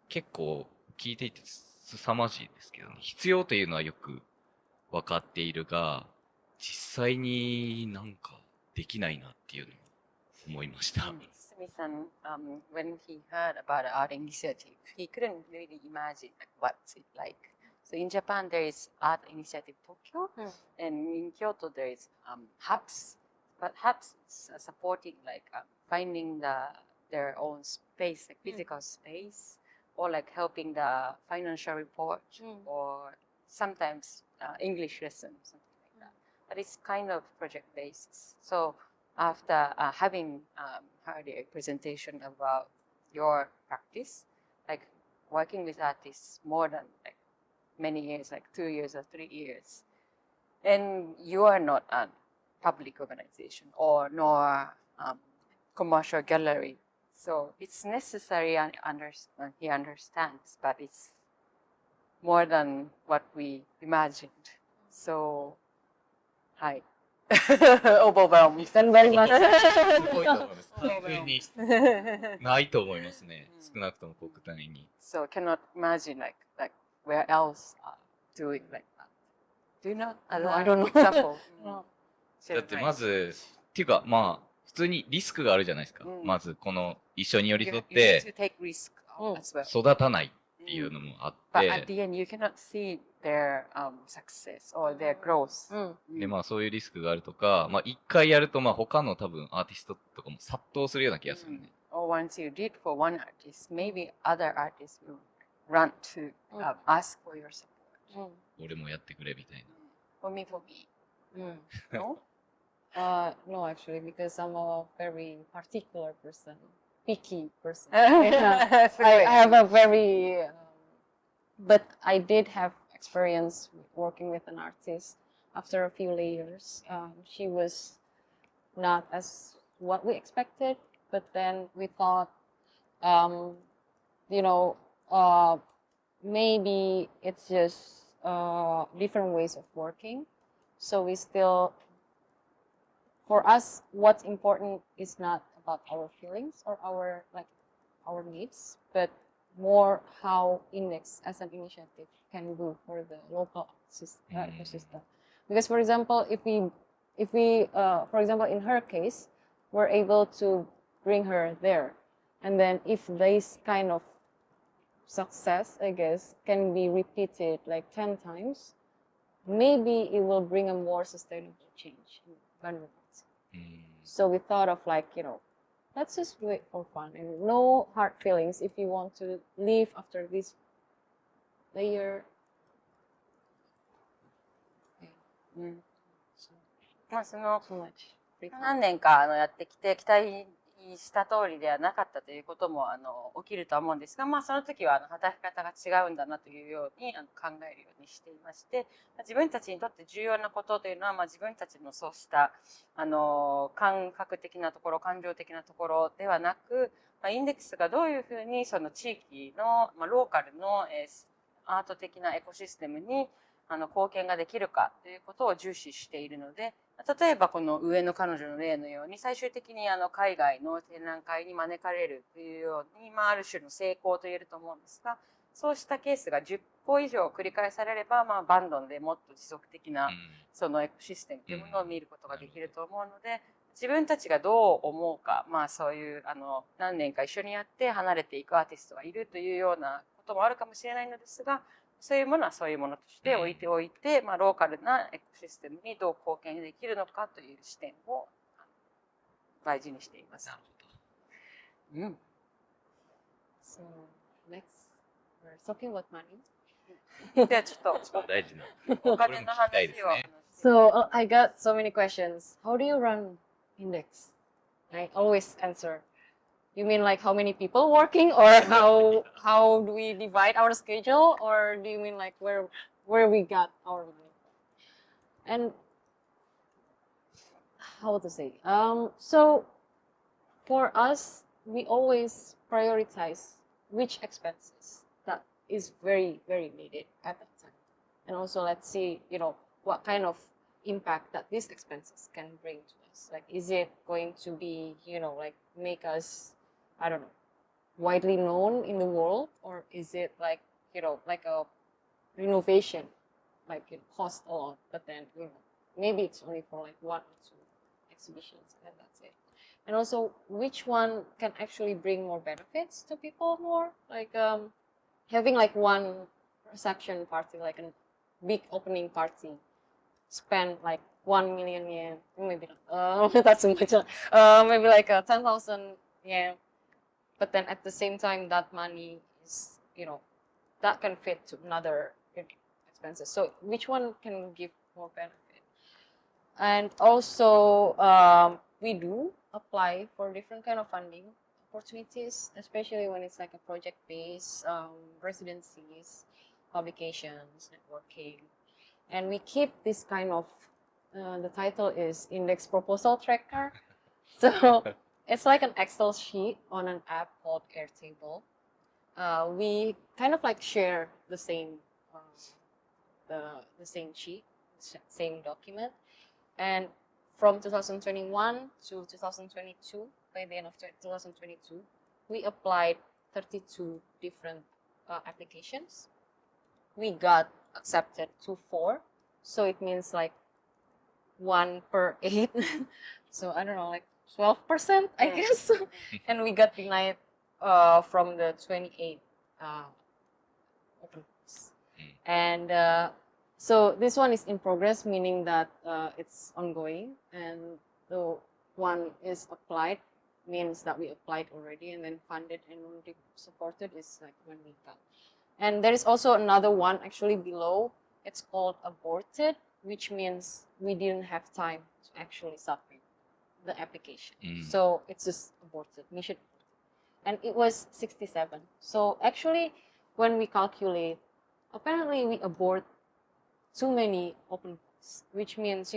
結構聞いていて凄まじいですけどね。必要というのはよく分かっているが、実際になんかできないなっていうのを思いました。Sumi-san, when he heard about the art initiative, he couldn't really imagine like, what's it like. So in Japan, there is art initiative Tokyo, and in Kyoto there is hubs. But hubs is supporting like finding their own space, like physical space, or like helping the financial report, or sometimes English lesson, something like that. But it's kind of project basis. So after having heard a presentation about your practice, like working with artists more than like many years, like 2 years or 3 years, and you are not a public organization or nor commercial gallery, so it's necessary and he understands, but it's more than what we imagined. So, hi. Overwhelmed. Thank you very much. すごいと思います。単純にないと思いますね。少なくとも国内に。So cannot imagine like where else doing like that. Do you know? No, I don't know. Example. No. だってまず、っていうかまあ、普通にリスクがあるじゃないですか。まず、この一緒に寄り添っ You need て to take risk as well. 育たないっていうのもあっ But at て、 the end, you cannot see their success or their growth. でまあそういうリスクがあるとか、まあ一回やるとまあ他の多分アーティストとかも殺到するような気がするね。Or once you did for one artist, maybe other artists will run to ask for your support. 俺もやってくれみたい For me. No? No? No, actually, because I'm a very particular person, picky person. Yeah. I have a very, but I did have experience working with an artist after a few layers. She was not as what we expected, but then we thought, maybe it's just different ways of working. So we still, for us, what's important is not about our feelings or our needs, but more how Indeks as an initiative can do for the local ecosystem. Because, for example, if we, for example, in her case, we're able to bring her there, and then if this kind of success, I guess, can be repeated like 10 times, maybe it will bring a more sustainable change in Bandung. So we thought of let's just do it for fun and no hard feelings if you want to leave after this layer. まあその So much. 何年かやってきて期待した通りではなかったということも起きるとは思うんですが、まあその時は働き方が違うんだなというように考えるようにしていまして、自分たちにとって重要なことというのは、まあ自分たちのそうした感覚的なところ、感情的なところではなく、まあ、インデックスがどういうふうにその地域の、まあ、ローカルのアート的なエコシステムに貢献ができるかということを重視しているので、例えばこの上の彼女の例のように最終的に海外の展覧会に招かれるというように、まあ、ある種の成功と言えると思うんですが、そうしたケースが10個以上繰り返されれば、まあ、バンドンでもっと持続的なそのエコシステムというものを見ることができると思うので、自分たちがどう思うか、まあそういう何年か一緒にやって離れていくアーティストがいるというようなこともあるかもしれないのですが、そういうものはそういうものとして置いておいて、まあ、ローカルなエコシステムにどう貢献できるのかという視点を大事にしています。So next, we're talking about money. ではちょっと大事な。お金の話を。So I got so many questions. How do you run Indeks? I always answer. You mean like how many people working, or how do we divide our schedule, or do you mean like where we got our money? And how to say? So for us, we always prioritize which expenses that is very, very needed at that time, and also let's see, what kind of impact that these expenses can bring to us. Like, is it going to be, like make us I don't know, widely known in the world, or is it like, like a renovation, like it costs a lot, but then, maybe it's only for like 1 or 2 exhibitions and that's it. And also, which one can actually bring more benefits to people more? Like having like one reception party, like a big opening party, spend like 1 million yen, maybe not, that's too much. Maybe like 10,000 yen, but then at the same time, that money is, that can fit to another expenses. So which one can give more benefit? And also, we do apply for different kind of funding opportunities, especially when it's like a project-based residencies, publications, networking. And we keep this kind of, the title is Indeks Proposal Tracker. So it's like an Excel sheet on an app called Airtable. We kind of like share the same, the same sheet, same document. And from 2021 to 2022, by the end of 2022, we applied 32 different applications. We got accepted to 4, so it means like 1 per 8. So I don't know, like 12%, I guess. And we got denied from the 28 open books. And so this one is in progress, meaning that it's ongoing, and the one is applied means that we applied already and then funded and supported is like when we got. And there is also another one actually below. It's called aborted, which means we didn't have time to actually submit the application. So it's just aborted, mission aborted. And it was 67. So actually, when we calculate, apparently we abort too many open books, which means,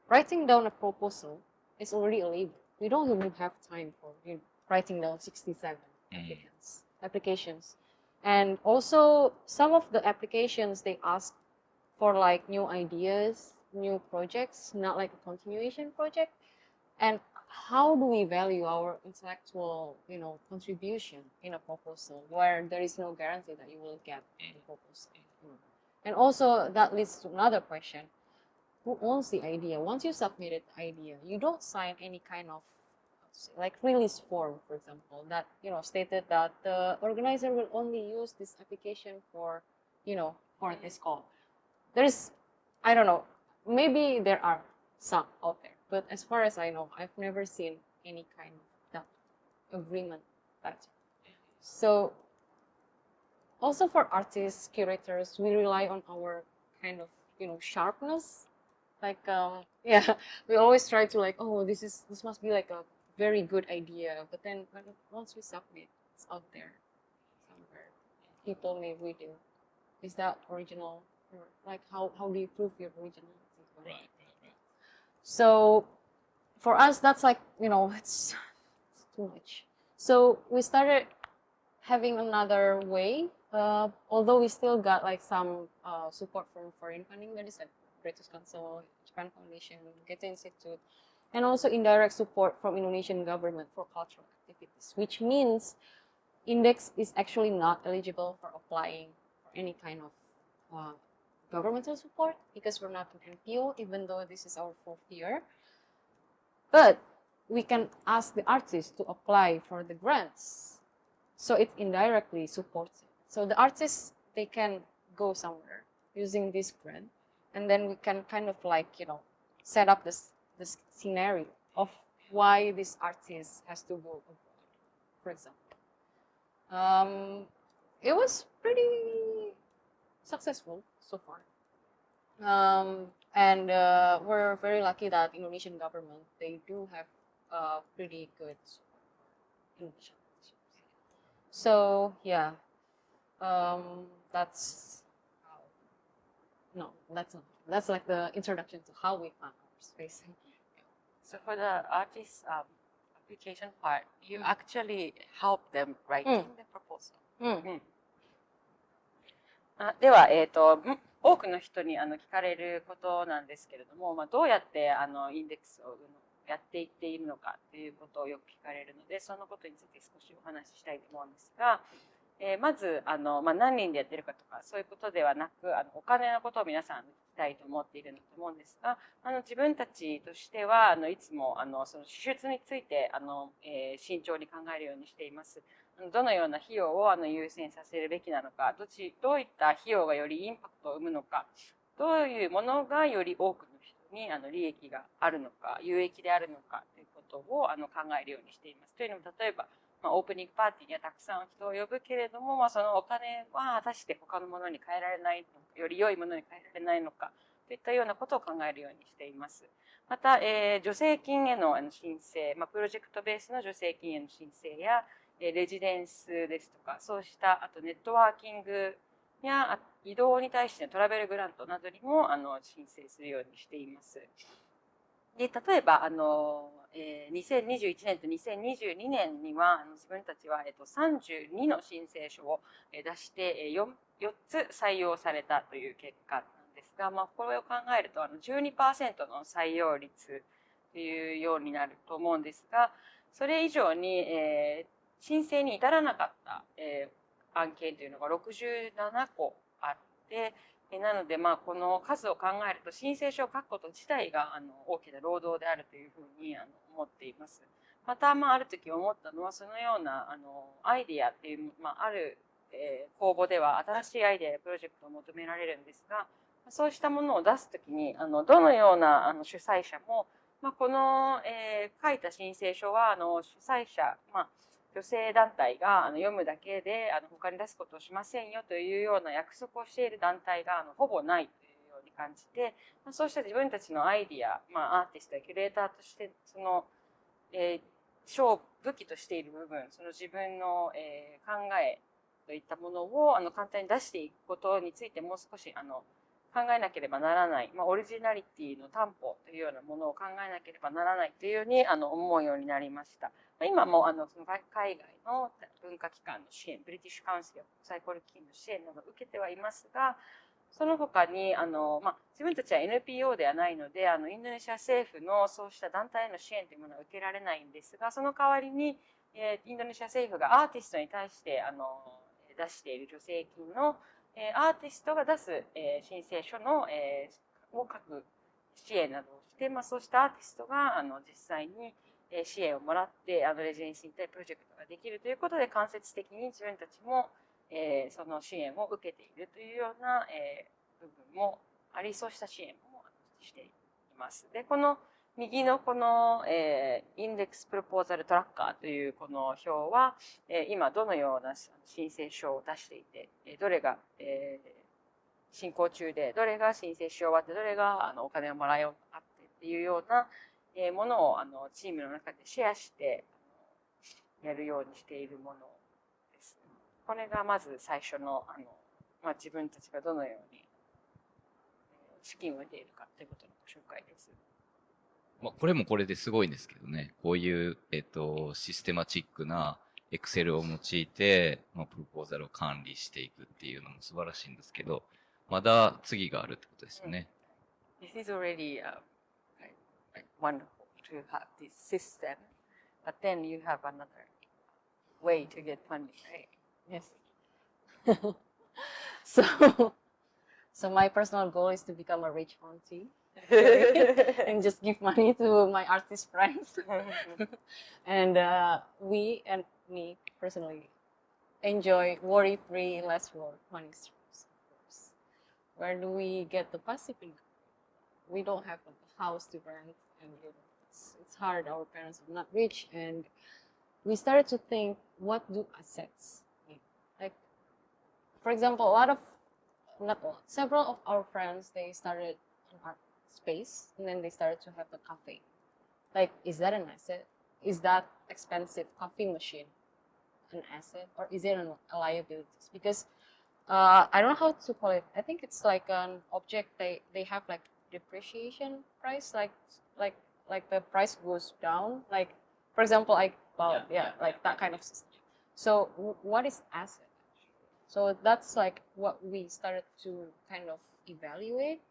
writing down a proposal is already a labor. We don't even have time for writing down 67 applications. And also, some of the applications, they ask for like new ideas, new projects, not like a continuation project. And how do we value our intellectual, contribution in a proposal where there is no guarantee that you will get the proposal? And also, that leads to another question. Who owns the idea? Once you submitted the idea, you don't sign any kind of, like, release form, for example, that, stated that the organizer will only use this application for, for this call. There's, I don't know, maybe there are some out there, but as far as I know, I've never seen any kind of that agreement. So, also for artists, curators, we rely on our kind of, sharpness. Like, we always try to like, oh, this must be like a very good idea. But then once we submit, it's out there somewhere. People may read it. Is that original? Or like, how do you prove your originality? Right. So for us, that's like, it's too much. So we started having another way. Although we still got like some support from foreign funding, that is like British Council, Japan Foundation, Goethe Institute, and also indirect support from Indonesian government for cultural activities, which means Indeks is actually not eligible for applying for any kind of governmental support because we're not an NPO, even though this is our 4th year. But we can ask the artists to apply for the grants, so it indirectly supports it. So the artists, they can go somewhere using this grant, and then we can kind of like, set up this scenario of why this artist has to go abroad, for example. It was pretty successful so far. And we're very lucky that Indonesian government, they do have pretty good support for Indonesian artists. So yeah, that's how, no, that's not. That's like the introduction to how we found our space. So for the artist application part, you actually help them writing the proposal. では、多くの人に聞かれることなんですけれども、どうやってインデックスをやっていっているのかということをよく聞かれるので、そのことについて少しお話ししたいと思うんですが、まず何人でやってるかとかそういうことではなく、お金のことを皆さん聞きたいと思っているんだと思うんですが、自分たちとしてはいつもその支出について慎重に考えるようにしています。どのような費用を優先させるべきなのか、どういった費用がよりインパクトを生むのか、どういうものがより多くの人に利益があるのか、有益であるのかということを考えるようにしています。というのも、例えばオープニングパーティーにはたくさん人を呼ぶけれども、そのお金は果たして他のものに変えられないのか、より良いものに変えられないのかといったようなことを考えるようにしています。また、助成金への申請、プロジェクトベースの助成金への申請や、レジデンスですとか、そうしたあとネットワーキングや移動に対してのトラベルグラントなどにも申請するようにしています。で、例えば2021年と2022年には自分たちは32の申請書を出して4つ採用されたという結果なんですが、これを考えると12% の採用率というようになると思うんですが、それ以上に申請に至らなかった案件というのが67個あって、なので、この数を考えると申請書を書くこと自体が大きな労働であるというふうに思っています。また、ある時思ったのは、そのようなアイディアっていう、ある公募では新しいアイデアやプロジェクトを求められるんですが、そうしたものを出すときにどのような主催者も、この書いた申請書は主催者、女性団体が読むだけで他に出すことをしませんよというような約束をしている団体がほぼないというように感じて、そうした自分たちのアイディア、アーティストやキュレーターとしてその、武器としている部分、その自分の、考えといったものを簡単に出していくことについてもう少し考えなければならない、オリジナリティの担保というようなものを考えなければならないというように思うようになりました。今もその海外の文化機関の支援、ブリティッシュカウンシルや国際交流基金の支援などを受けてはいますが、その他に自分たちは NPO ではないのでインドネシア政府のそうした団体への支援というものは受けられないんですが、その代わりにインドネシア政府がアーティストに対して出している助成金のアーティストが出す申請書のを書く支援などをして、そうしたアーティストが実際に支援をもらってレジデンシープロジェクトができるということで、間接的に自分たちもその支援を受けているというような部分もあり、そうした支援もしています。で、この右のこのインデックスプロポーザルトラッカーというこの表は今どのような申請書を出していて、どれが進行中で、どれが申請し終わって、どれがお金をもらい終わってっていうようなものをチームの中でシェアしてやるようにしているものです。これがまず最初の自分たちがどのように資金を得ているかということのご紹介です。これもこれですごいんですけどね。こういう、システマチックなエクセルを用いて、プロポーザルを管理していくっていうのも素晴らしいんですけど、まだ次があるってことですよね。This is already wonderful to have this system, but then you have another way to get funding, right? Yes. So my personal goal is to become a rich auntie and just give money to my artist friends. And we and me personally enjoy worry-free, less money streams, of course. Where do we get the passive income? We don't have a house to rent, and it's hard. Our parents are not rich, and we started to think, what do assets mean? Like, for example, several of our friends, they started an art space, and then they started to have the cafe. Like, is that an asset? Is that expensive coffee machine an asset, or is it a liability? Because I don't know how to call it. I think it's like an object. They have like depreciation price, like the price goes down. Like, for example, I bought like that kind of system. So what is asset? So that's like what we started to kind of evaluate.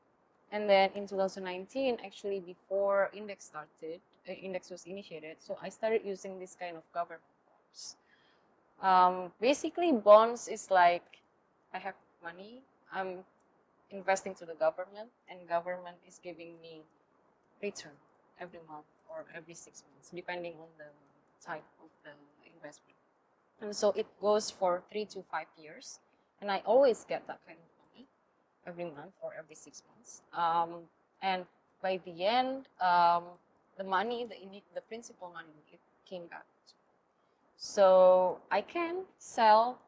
And then in 2019, actually before Indeks started, Indeks was initiated, so I started using this kind of government bonds. Basically, bonds is like I have money, I'm investing to the government, and government is giving me return every month or every 6 months, depending on the type of the investment. And so it goes for 3 to 5 years, and I always get that kind of money every month or every 6 months. And by the end, the money, the principal money, it came back. So I can sell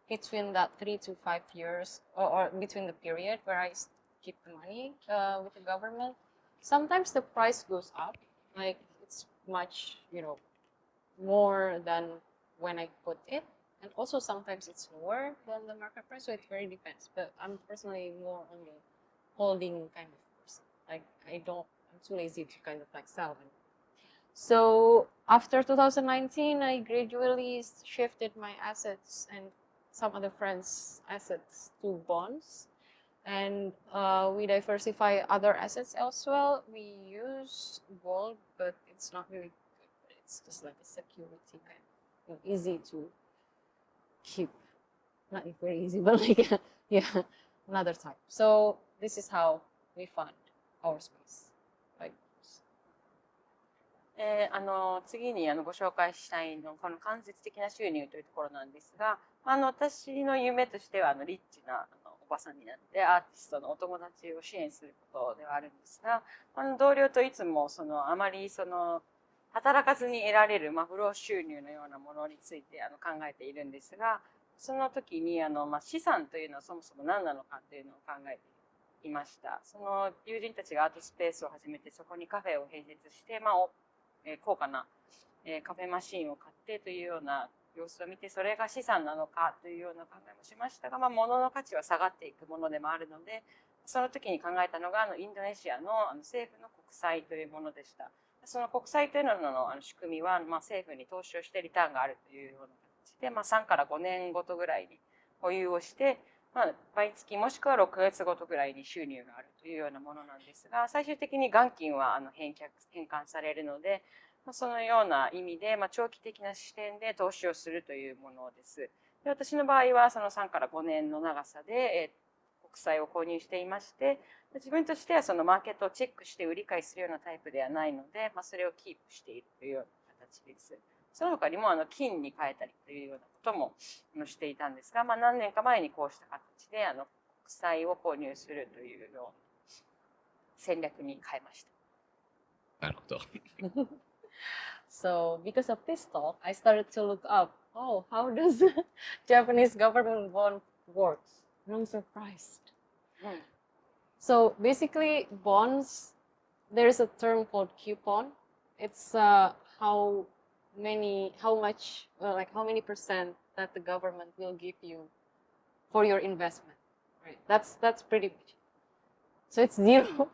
between that 3 to 5 years, or between the period where I keep the money with the government. Sometimes the price goes up, like it's much, more than when I put it, and also sometimes it's lower than the market price. So it very depends. But I'm personally more on the holding kind of person. Like I'm too lazy to kind of like sell them. So after 2019, I gradually shifted my assets and some other friends' assets to bonds, and we diversify other assets as well. We use gold, but it's not really good. It's just like a security kind of easy to keep. Not very easy, but like yeah, another type. So this is how we fund our space. Like. 次にご紹介したいのこの間接的な収入というところなんですが、私の夢としてはリッチなおばさんになってアーティストのお友達を支援することではあるんですが、同僚といつもあまり働かずに得られる、不労収入のようなものについて考えているんですが、その時に資産というのはそもそも何なのかというのを考えていました。その友人たちがアートスペースを始めて、そこにカフェを併設して、高価なカフェマシンを買ってというような様子を見て、それが資産なのかというような考えもしましたが、物の価値は下がっていくものでもあるので、その時に考えたのがインドネシアの政府の国債というものでした。その国債というのの仕組みは、政府に投資をしてリターンがあるというような形で、3から5年ごとぐらいに保有をして、毎月もしくは6ヶ月ごとぐらいに収入があるというようなものなんですが、最終的に元金は返還されるので、そのような意味で、長期的な視点で投資をするというものです。で、私の場合はその3から5年の長さで国債を購入していまして、自分としてはそのマーケットをチェックして売り買いするようなタイプではないので、それをキープしているというような形です。その他にも金に変えたりというようなこともしていたんですが、何年か前にこうした形で国債を購入するというような戦略に変えました。なるほど。So because of this talk, I started to look up, how does Japanese government bond works? And I'm surprised. So basically bonds, there's a term called coupon. It's how many percent that the government will give you for your investment. Right. That's pretty much. So it's zero.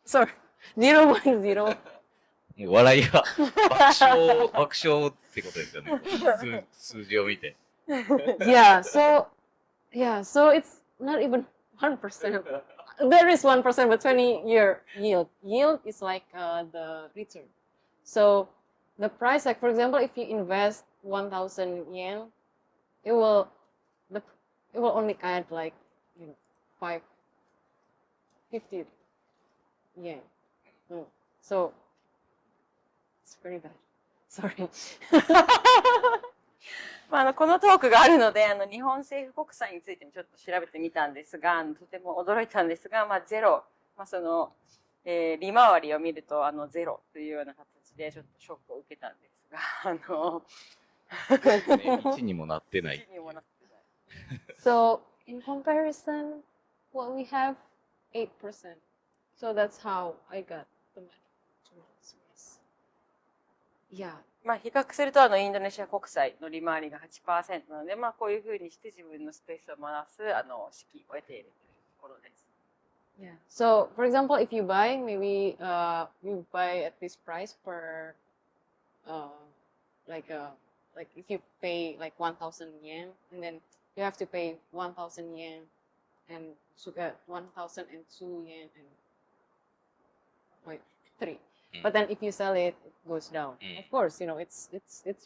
Sorry, 0.0. 笑いが爆笑ってことですよね。数字を見て。Yeah, so it's not even 1%. There is 1%, but 20-year yield. Yield is like the return. So the price, like for example, if you invest 1,000 yen, it will only add like 550 yen. So it's pretty bad. Sorry. このトークがあるので、日本政府国債についてもちょっと調べてみたんですが、とても驚いたんですが、ゼロ、利回りを見ると、ゼロというような形でちょっとショックを受けたんですが、1にもなってない。So in comparison, what we have 8%. So that's how I got the money to Swiss. Yeah. 比較するとインドネシア国債の利回りが 8% なので、こういうふうにして自分のスペースを回す資金を得ているというところです。Yeah. So for example, if you buy, maybe you buy at this price per like if you pay like 1,000 yen, and then you have to pay 1,000 yen and to get 1,002 yen and 3. But then if you sell it, it goes down. Of course, it's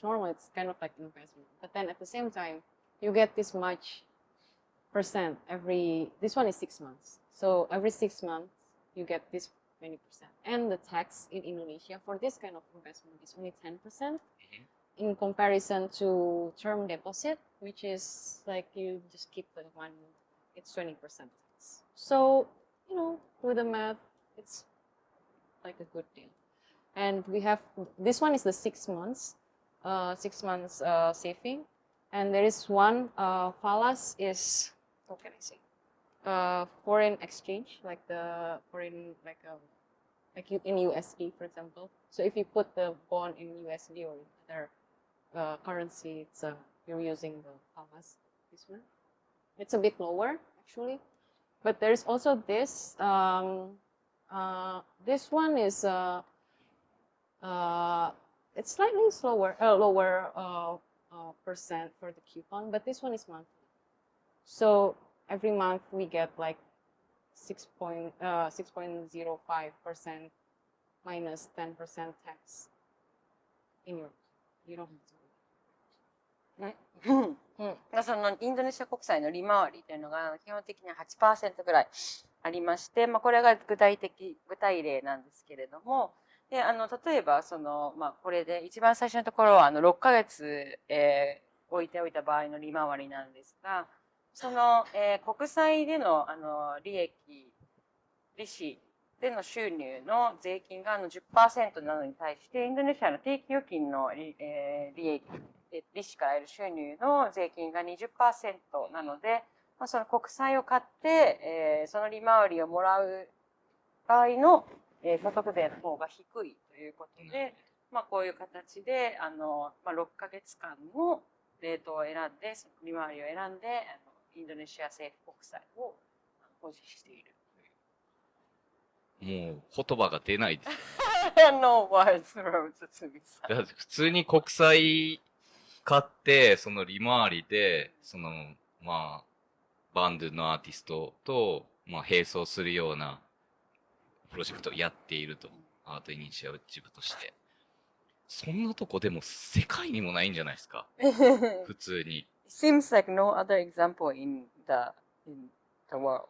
normal. It's kind of like investment. But then at the same time, you get this much percent this one is 6 months. So every 6 months, you get this many percent. And the tax in Indonesia for this kind of investment is only 10% in comparison to term deposit, which is like you just keep the money. It's 20% tax. So, do the math, it's like a good deal. And we have, this one is the 6 months, 6 months saving. And there is one, falas is, what can I say? Foreign exchange, like the foreign, like in USD, for example. So if you put the bond in USD or other currency, it's you're using the falas, this one. It's a bit lower, actually. But there's also this. This one is it's slightly lower percent for the coupon, but this one is monthly. So every month we get like 6.05% minus 10% tax in your. You don't have to. そのインドネシア国債の利回りというのが基本的には 8% ぐらいありまして、これが具体例なんですけれども、で例えばこれで一番最初のところは6ヶ月、置いておいた場合の利回りなんですが、その、国債での利子での収入の税金が10% なのに対して、インドネシアの定期預金の利子から得る収入の税金が 20% なので、その国債を買って、その利回りをもらう場合の、所得税の方が低いということで、こういう形で6ヶ月間のレートを選んで、利回りを選んでインドネシア政府国債を保持している。もう言葉が出ないです。No words from 堤さん。だって普通に国債買って、その利回りで、バンドのアーティストと、並走するようなプロジェクトをやっていると。アートイニシアチブとして。そんなとこでも世界にもないんじゃないですか。普通に。Seems like no other example in the world.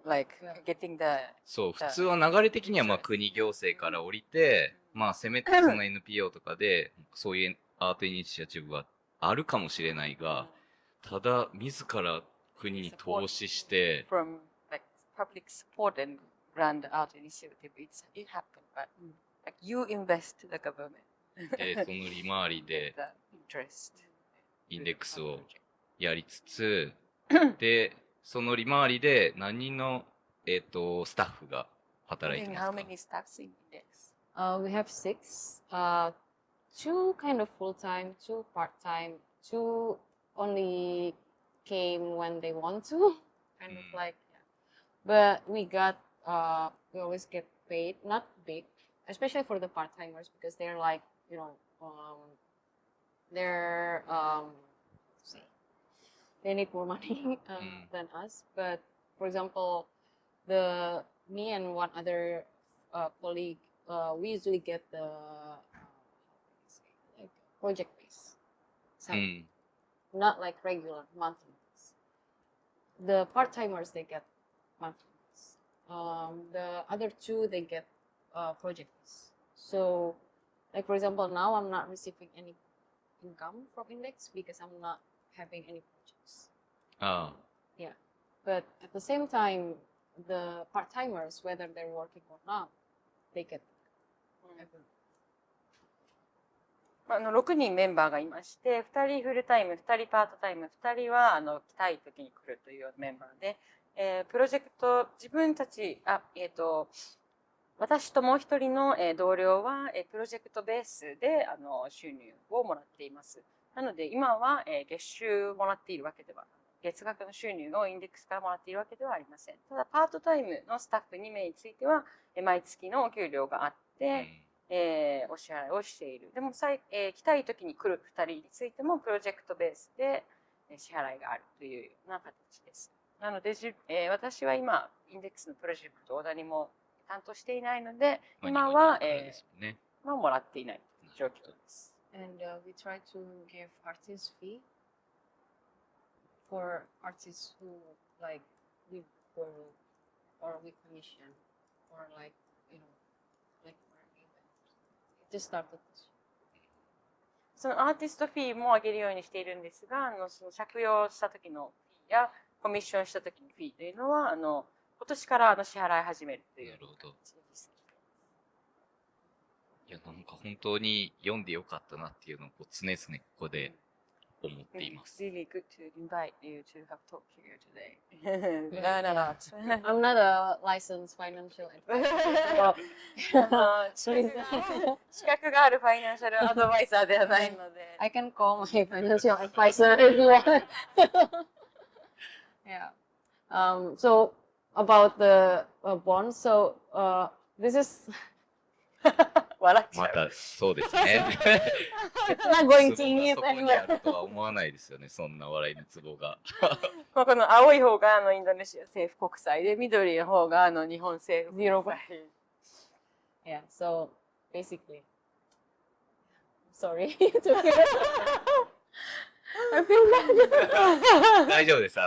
Like getting the そう、普通は流れ的には国行政から降りて、せめてその NPO とかで、そういうアートイニシアチブはあるかもしれないが、ただ自ら国に投資して、from like public support and run the art initiative, it happened, but like you invest to the government. で、その利回りで the interest. インデックスをやりつつ、で、その利回りで何人の、スタッフが働いてますか？ How many staffs in Indeks? We have 6. 2 kind of full-time, 2 part-time, 2 only came when they want to, kind of like, yeah. But we always get paid, not big, especially for the part-timers because they're like, they're, they need more money than us. But for example, me and one other colleague, we usually get the like project base, not like regular monthly. The part timers they get monthly. The other 2 they get project base. So, like for example, now I'm not receiving any income from Indeks because I'm not having any projects. Yeah, but at the same time, the part timers, whether they're working or not, they get. 6人メンバーがいまして、2人フルタイム、2人パートタイム、2人は来たい時に来るというメンバーで、プロジェクト、自分たち、私ともう一人の同僚はプロジェクトベースで収入をもらっています。なので今は月収もらっているわけでは、月額の収入をインデックスからもらっているわけではありません。ただパートタイムのスタッフ2名については毎月のお給料があって、お支払いをしている。でも来たい時に来る2人についてもプロジェクトベースで支払いがあるというような形です。なので、私は今インデックスのプロジェクトを何も担当していないので、まあ今は、日本にいるからですもんね。もらっていない状況です。And we try to give artist fee for artists who like we for or we commission or like like for an event. It just started this year. そのアーティストフィーも上げるようにしているんですが、その借用した時のフィーやコミッションした時のフィーというのは今年から支払い始めるという。なるほど。いや、なんか本当に読んでよかったなっていうのを常々ここで思っています。Really good to invite you to have talk here today. Learn a lot. I'm not a licensed financial advisor. 資格があるファイナンシャルアドバイザーではないので。I can call my financial advisor if you want. Yeah. So about the bonds, so this is 笑っちゃう。また、そうですね。it's not going to そんな eat そこにあ anywhere. るとは思わないですよね、そんな笑いのツボが。この青い方がインドネシア政府国債で、緑の方が日本政府国債。Yeah. So basically, sorry. I feel bad. 大丈夫です。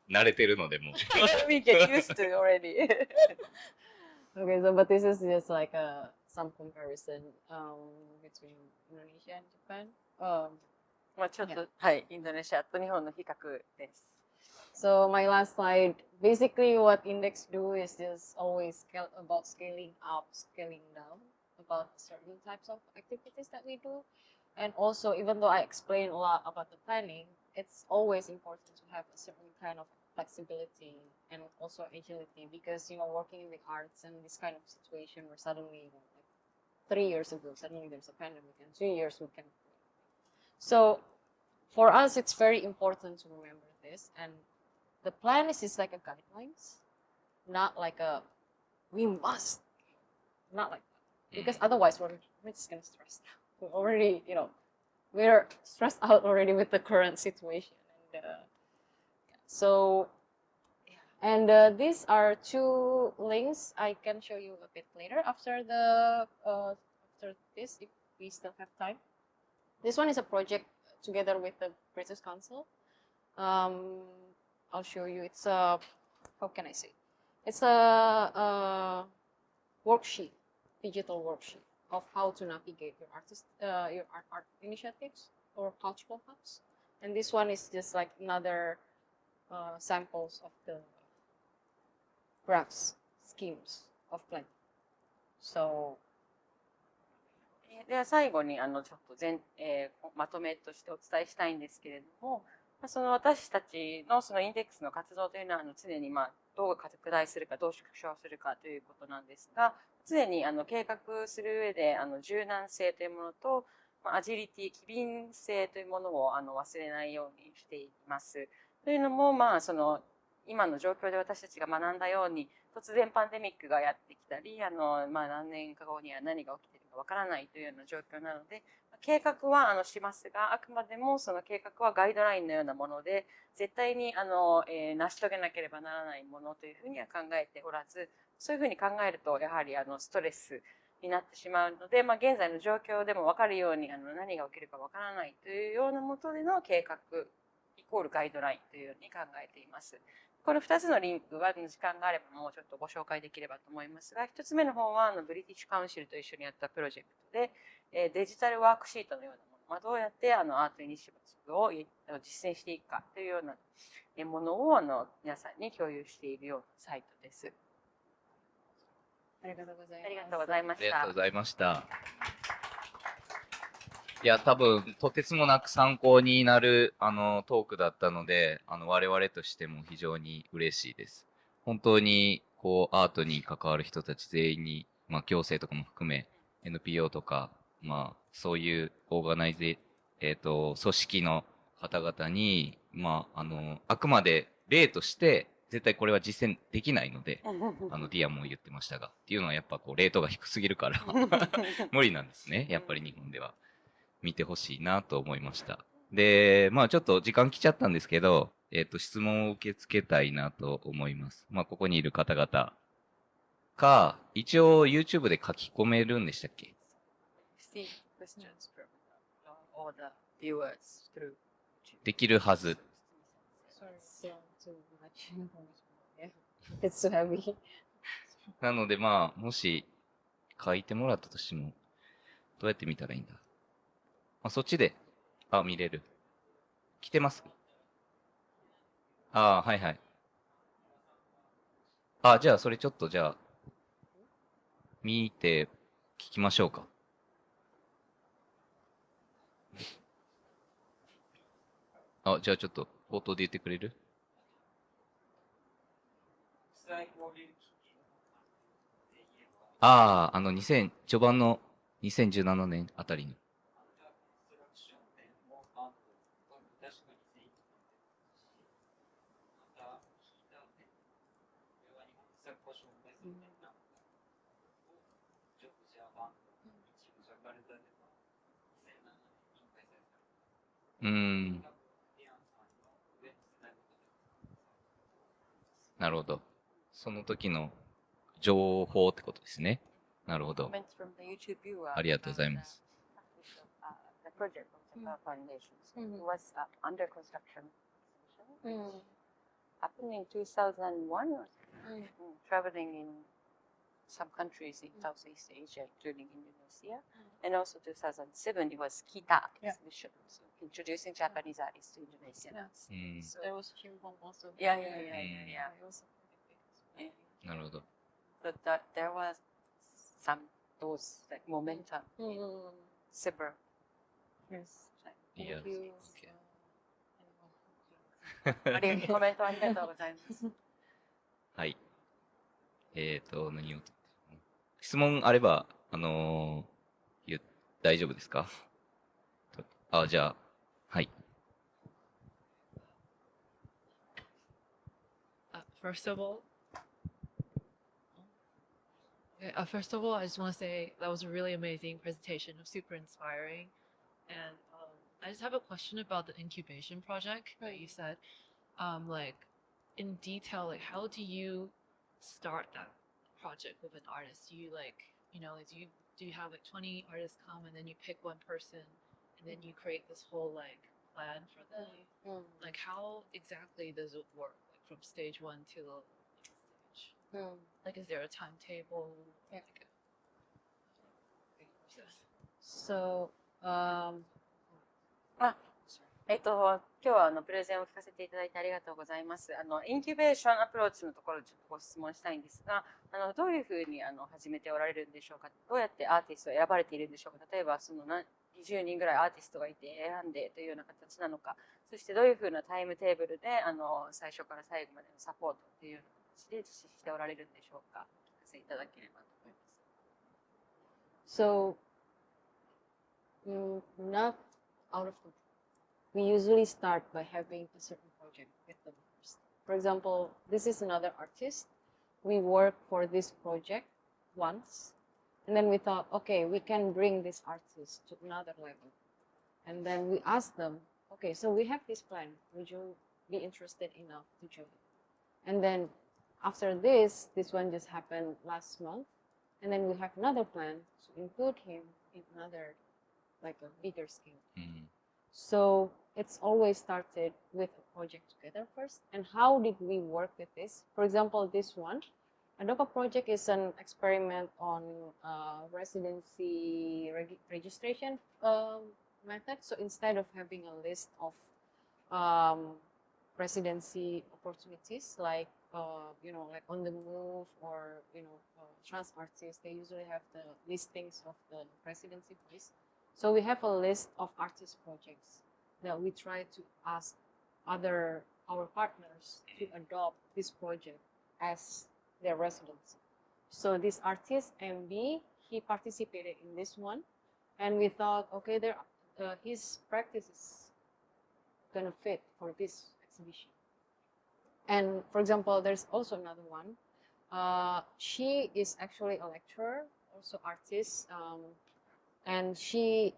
慣れてるのでもう。We get used to already. Okay, so but this is just like some comparison between Indonesia and Japan. まあちょっと、はい、インドネシアと日本の比較です。So my last slide, basically what Indeks do is just always about scaling up, scaling down, about certain types of activities that we do. And also, even though I explain a lot about the planning, it's always important to have a certain kind of flexibility and also agility because, working in the arts and this kind of situation where suddenly, like 3 years ago, suddenly there's a pandemic and 2 years we can. So for us, it's very important to remember this. And the plan is just like a guidelines, not like a, we must, not like that. Because otherwise we're just going to stress out. We're already, we're stressed out already with the current situation. And so, and these are 2 links I can show you a bit later after after this, if we still have time. This one is a project together with the British Council. I'll show you. It's a, how can I say? It's a worksheet, digital worksheet of how to navigate your art initiatives or cultural hubs. And this one is just like another samples of the graphs, schemes of plan. So では最後にちょっとまとめとしてお伝えしたいんですけれども、その私たちのそのインデックスの活動というのは常にどう拡大するかどう縮小するかということなんですが、常に計画する上で柔軟性というものとアジリティ、機敏性というものを忘れないようにしています。というのもその今の状況で私たちが学んだように突然パンデミックがやってきたり何年か後には何が起きているかわからないというような状況なので、計画はしますが、あくまでもその計画はガイドラインのようなもので絶対に成し遂げなければならないものというふうには考えておらず、そういうふうに考えるとやはりストレスになってしまうので、現在の状況でも分かるように何が起きるかわからないというようなもとでの計画イコールガイドラインというように考えています。この2つのリンクは時間があればもうちょっとご紹介できればと思いますが、1つ目の方はブリティッシュカウンシルと一緒にやったプロジェクトでデジタルワークシートのようなもの、どうやってアートイニシアティブを実践していくかというようなものを皆さんに共有しているようなサイトです。ありがとうございます。ありがとうございました。ありがとうございました。いや、多分、とてつもなく参考になる、トークだったので、我々としても非常に嬉しいです。本当に、アートに関わる人たち全員に、行政とかも含め、NPO とか、そういうオーガナイゼ、組織の方々に、あくまで例として、絶対これは実践できないので、ディアンも言ってましたが、っていうのはやっぱレートが低すぎるから無理なんですね。やっぱり日本では。見てほしいなと思いました。で、ちょっと時間来ちゃったんですけど、質問を受け付けたいなと思います。ここにいる方々、か、一応 YouTube で書き込めるんでしたっけ？ See questions from all the viewers through できるはず。 Sorry, yeah, too much information. Yeah, it's too heavy. なのでまあ、もし書いてもらったとしても、どうやって見たらいいんだ？そっちで、見れる。来てます？はいはい。じゃあそれちょっとじゃあ、見て聞きましょうか。じゃあちょっと冒頭で言ってくれる？序盤の2017年あたりに。なるほど。その時の情報ってことですね。なるほど。ありがとうございます。The project of the foundation was under construction. Happened in 2001 or traveling in some countries in Southeast Asia, including Indonesia. And also 2007, it was Kita exhibition, so introducing Japanese artists to Indonesians. So there was Chimbong also. Yeah. Yeah. なるほど。So there was some those like momentum in several. Yes. Yes. Thank you. Okay. コメントありがとうございます。はい。何を質問あれば、大丈夫ですか？じゃあ、はい。First of all, I just want to say that was a really amazing presentation, super inspiring. And I just have a question about the incubation project that you said. Like, in detail, like, how do you start that project with an artist? Do you do you have like 20 artists come and then you pick one person and then you create this whole like plan for them? Like, how exactly does it work? Like from stage 1 to the next stage? Like, is there a timetable? Yeah. So, 今日はプレゼンを聞かせていただいてありがとうございます。インキュベーションアプローチのところちょっとご質問したいんですが、どういうふうに始めておられるんでしょうか。どうやってアーティストを選ばれているんでしょうか。例えば20人ぐらいアーティストがいて選んでというような形なのか、そしてどういうふうなタイムテーブルで最初から最後までのサポートというような形で実施しておられるんでしょうか。お聞かせいただければと思います。So, not out of the we usually start by having a certain project with them first. For example, this is another artist. We work for this project once, and then we thought, okay, we can bring this artist to another level. And then we asked them, okay, so we have this plan. Would you be interested enough to join? And then after this one just happened last month. And then we have another plan to include him in another, like a bigger scale. So it's always started with a project together first. And how did we work with this? For example, this one, Adopa project is an experiment on residency registration method. So instead of having a list of residency opportunities like like on the move or trans artists, they usually have the listings of the residency place. So we have a list of artist projects that we try to ask our partners to adopt this project as their residency. So this artist MB, he participated in this one, and we thought, okay, his practice is gonna fit for this exhibition. And for example, there's also another one. She is actually a lecturer, also artist. And she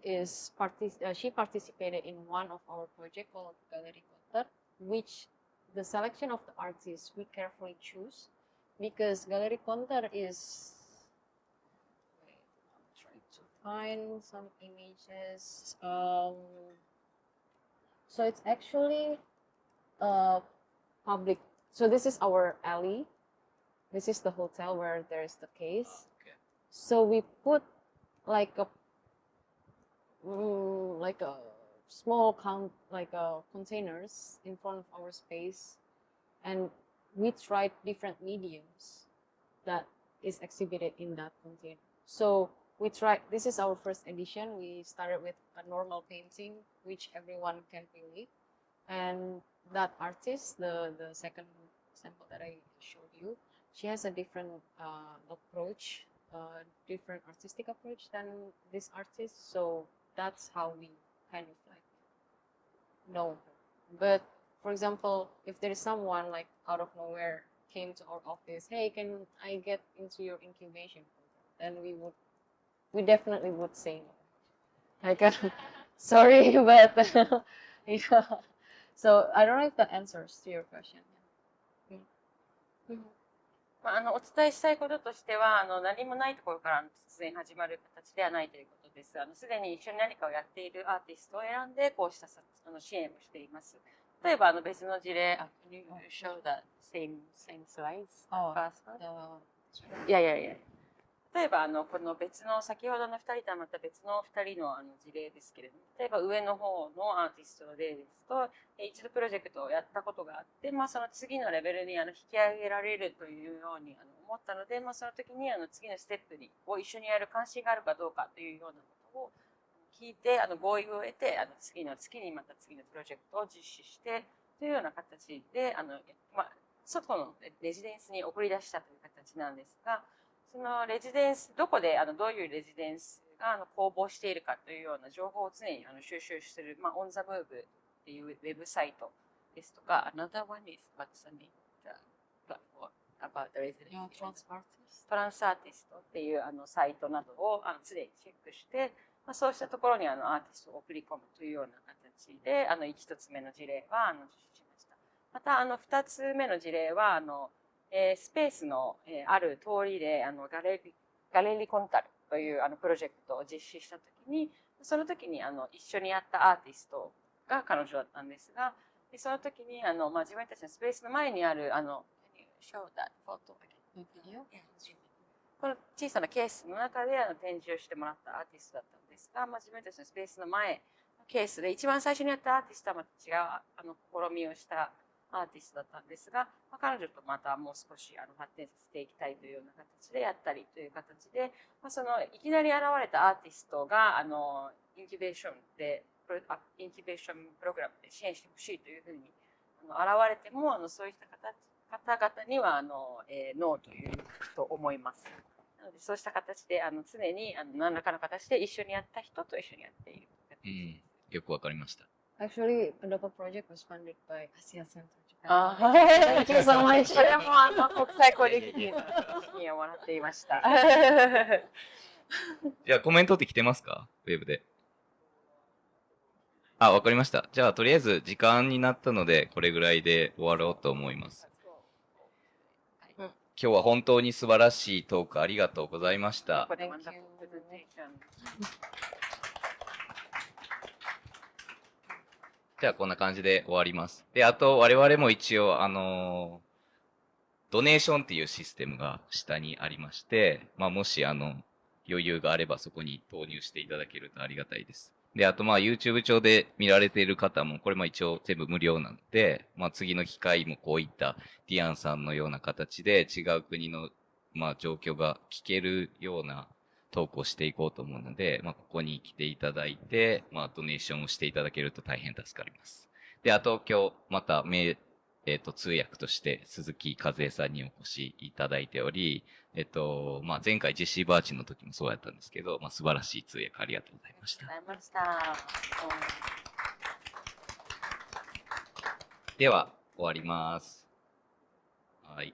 participated in one of our projects called Gallery Kotter, which the selection of the artists we carefully choose because Gallery Counter is. Wait, I'm trying to find some images. So it's actually public. So this is our alley. This is the hotel where there's the case. Okay. So we put like a small containers in front of our space, and we tried different mediums that is exhibited in that container. So we tried. This is our first edition. We started with a normal painting, which everyone can relate, and that artist, the second sample that I showed you, she has a different approach, different artistic approach than this artist. So that's how we kind of like know her. But for example, if there is someone like out of nowhere came to our office, hey, can I get into your incubation program? Then we definitely would say no. Like, sorry, but yeah. So I don't know if that answers to your question. お伝えしたいこととしては、何もないところから突然始まる形ではないということです。すでに一緒に何かをやっているアーティストを選んで、こうした支援をしています。例えば、別の事例、Can you show the same slides? Oh,いやいやいや。例えばこの別の先ほどの2人とはまた別の2人の事例ですけれども、例えば上の方のアーティストの例ですと、一度プロジェクトをやったことがあって、その次のレベルに引き上げられるというように思ったので、その時に次のステップを一緒にやる関心があるかどうかというようなことを聞いて合意を得て、次の月にまた次のプロジェクトを実施してというような形で外のレジデンスに送り出したという形なんですが、そのレジデンス、どこでどういうレジデンスが公募しているかというような情報を常に収集する、オンザムーブっていうウェブサイトですとか、Another one is what's the name? The platform about the residence. トランスアーティストっていうサイトなどを常にチェックして、そうしたところにアーティストを送り込むというような形で1つ目の事例は実施しました。また2つ目の事例はスペースのある通りでガレリコンタルというプロジェクトを実施したときに、その時に一緒にやったアーティストが彼女だったんですが、その時に自分たちのスペースの前にあるこの小さなケースの中で展示をしてもらったアーティストだったんですが、自分たちのスペースの前ケースで一番最初にやったアーティストはまた違う試みをしたアーティストだったんですが、彼女とまたもう少し発展させていきたいというような形でやったりという形で、そのいきなり現れたアーティストがインキュベーションプログラムで支援してほしいというふうに現れてもそういった方々にはノーというと思います。なのでそうした形で常に何らかの形で一緒にやった人と一緒にやっている。よくわかりました。Actually, the project was funded by Asia Center Japan. Thank you so much. これも国際交流基金をもらっていました。じゃあコメントって来てますか？ウェブで。わかりました。じゃあとりあえず時間になったのでこれぐらいで終わろうと思います。今日は本当に素晴らしいトークありがとうございました。じゃあこんな感じで終わります。で、あと我々も一応ドネーションっていうシステムが下にありまして、もし余裕があればそこに投入していただけるとありがたいです。で、あとYouTube 上で見られている方も、これ一応全部無料なので、次の機会もこういったディアンさんのような形で違う国の状況が聞けるようなトークをしていこうと思うので、ここに来ていただいて、ドネーションをしていただけると大変助かります。で、あと今日また通訳として鈴木和恵さんにお越しいただいており、前回ジェシーバーチの時もそうやったんですけど、素晴らしい通訳ありがとうございました。では、終わります。はい。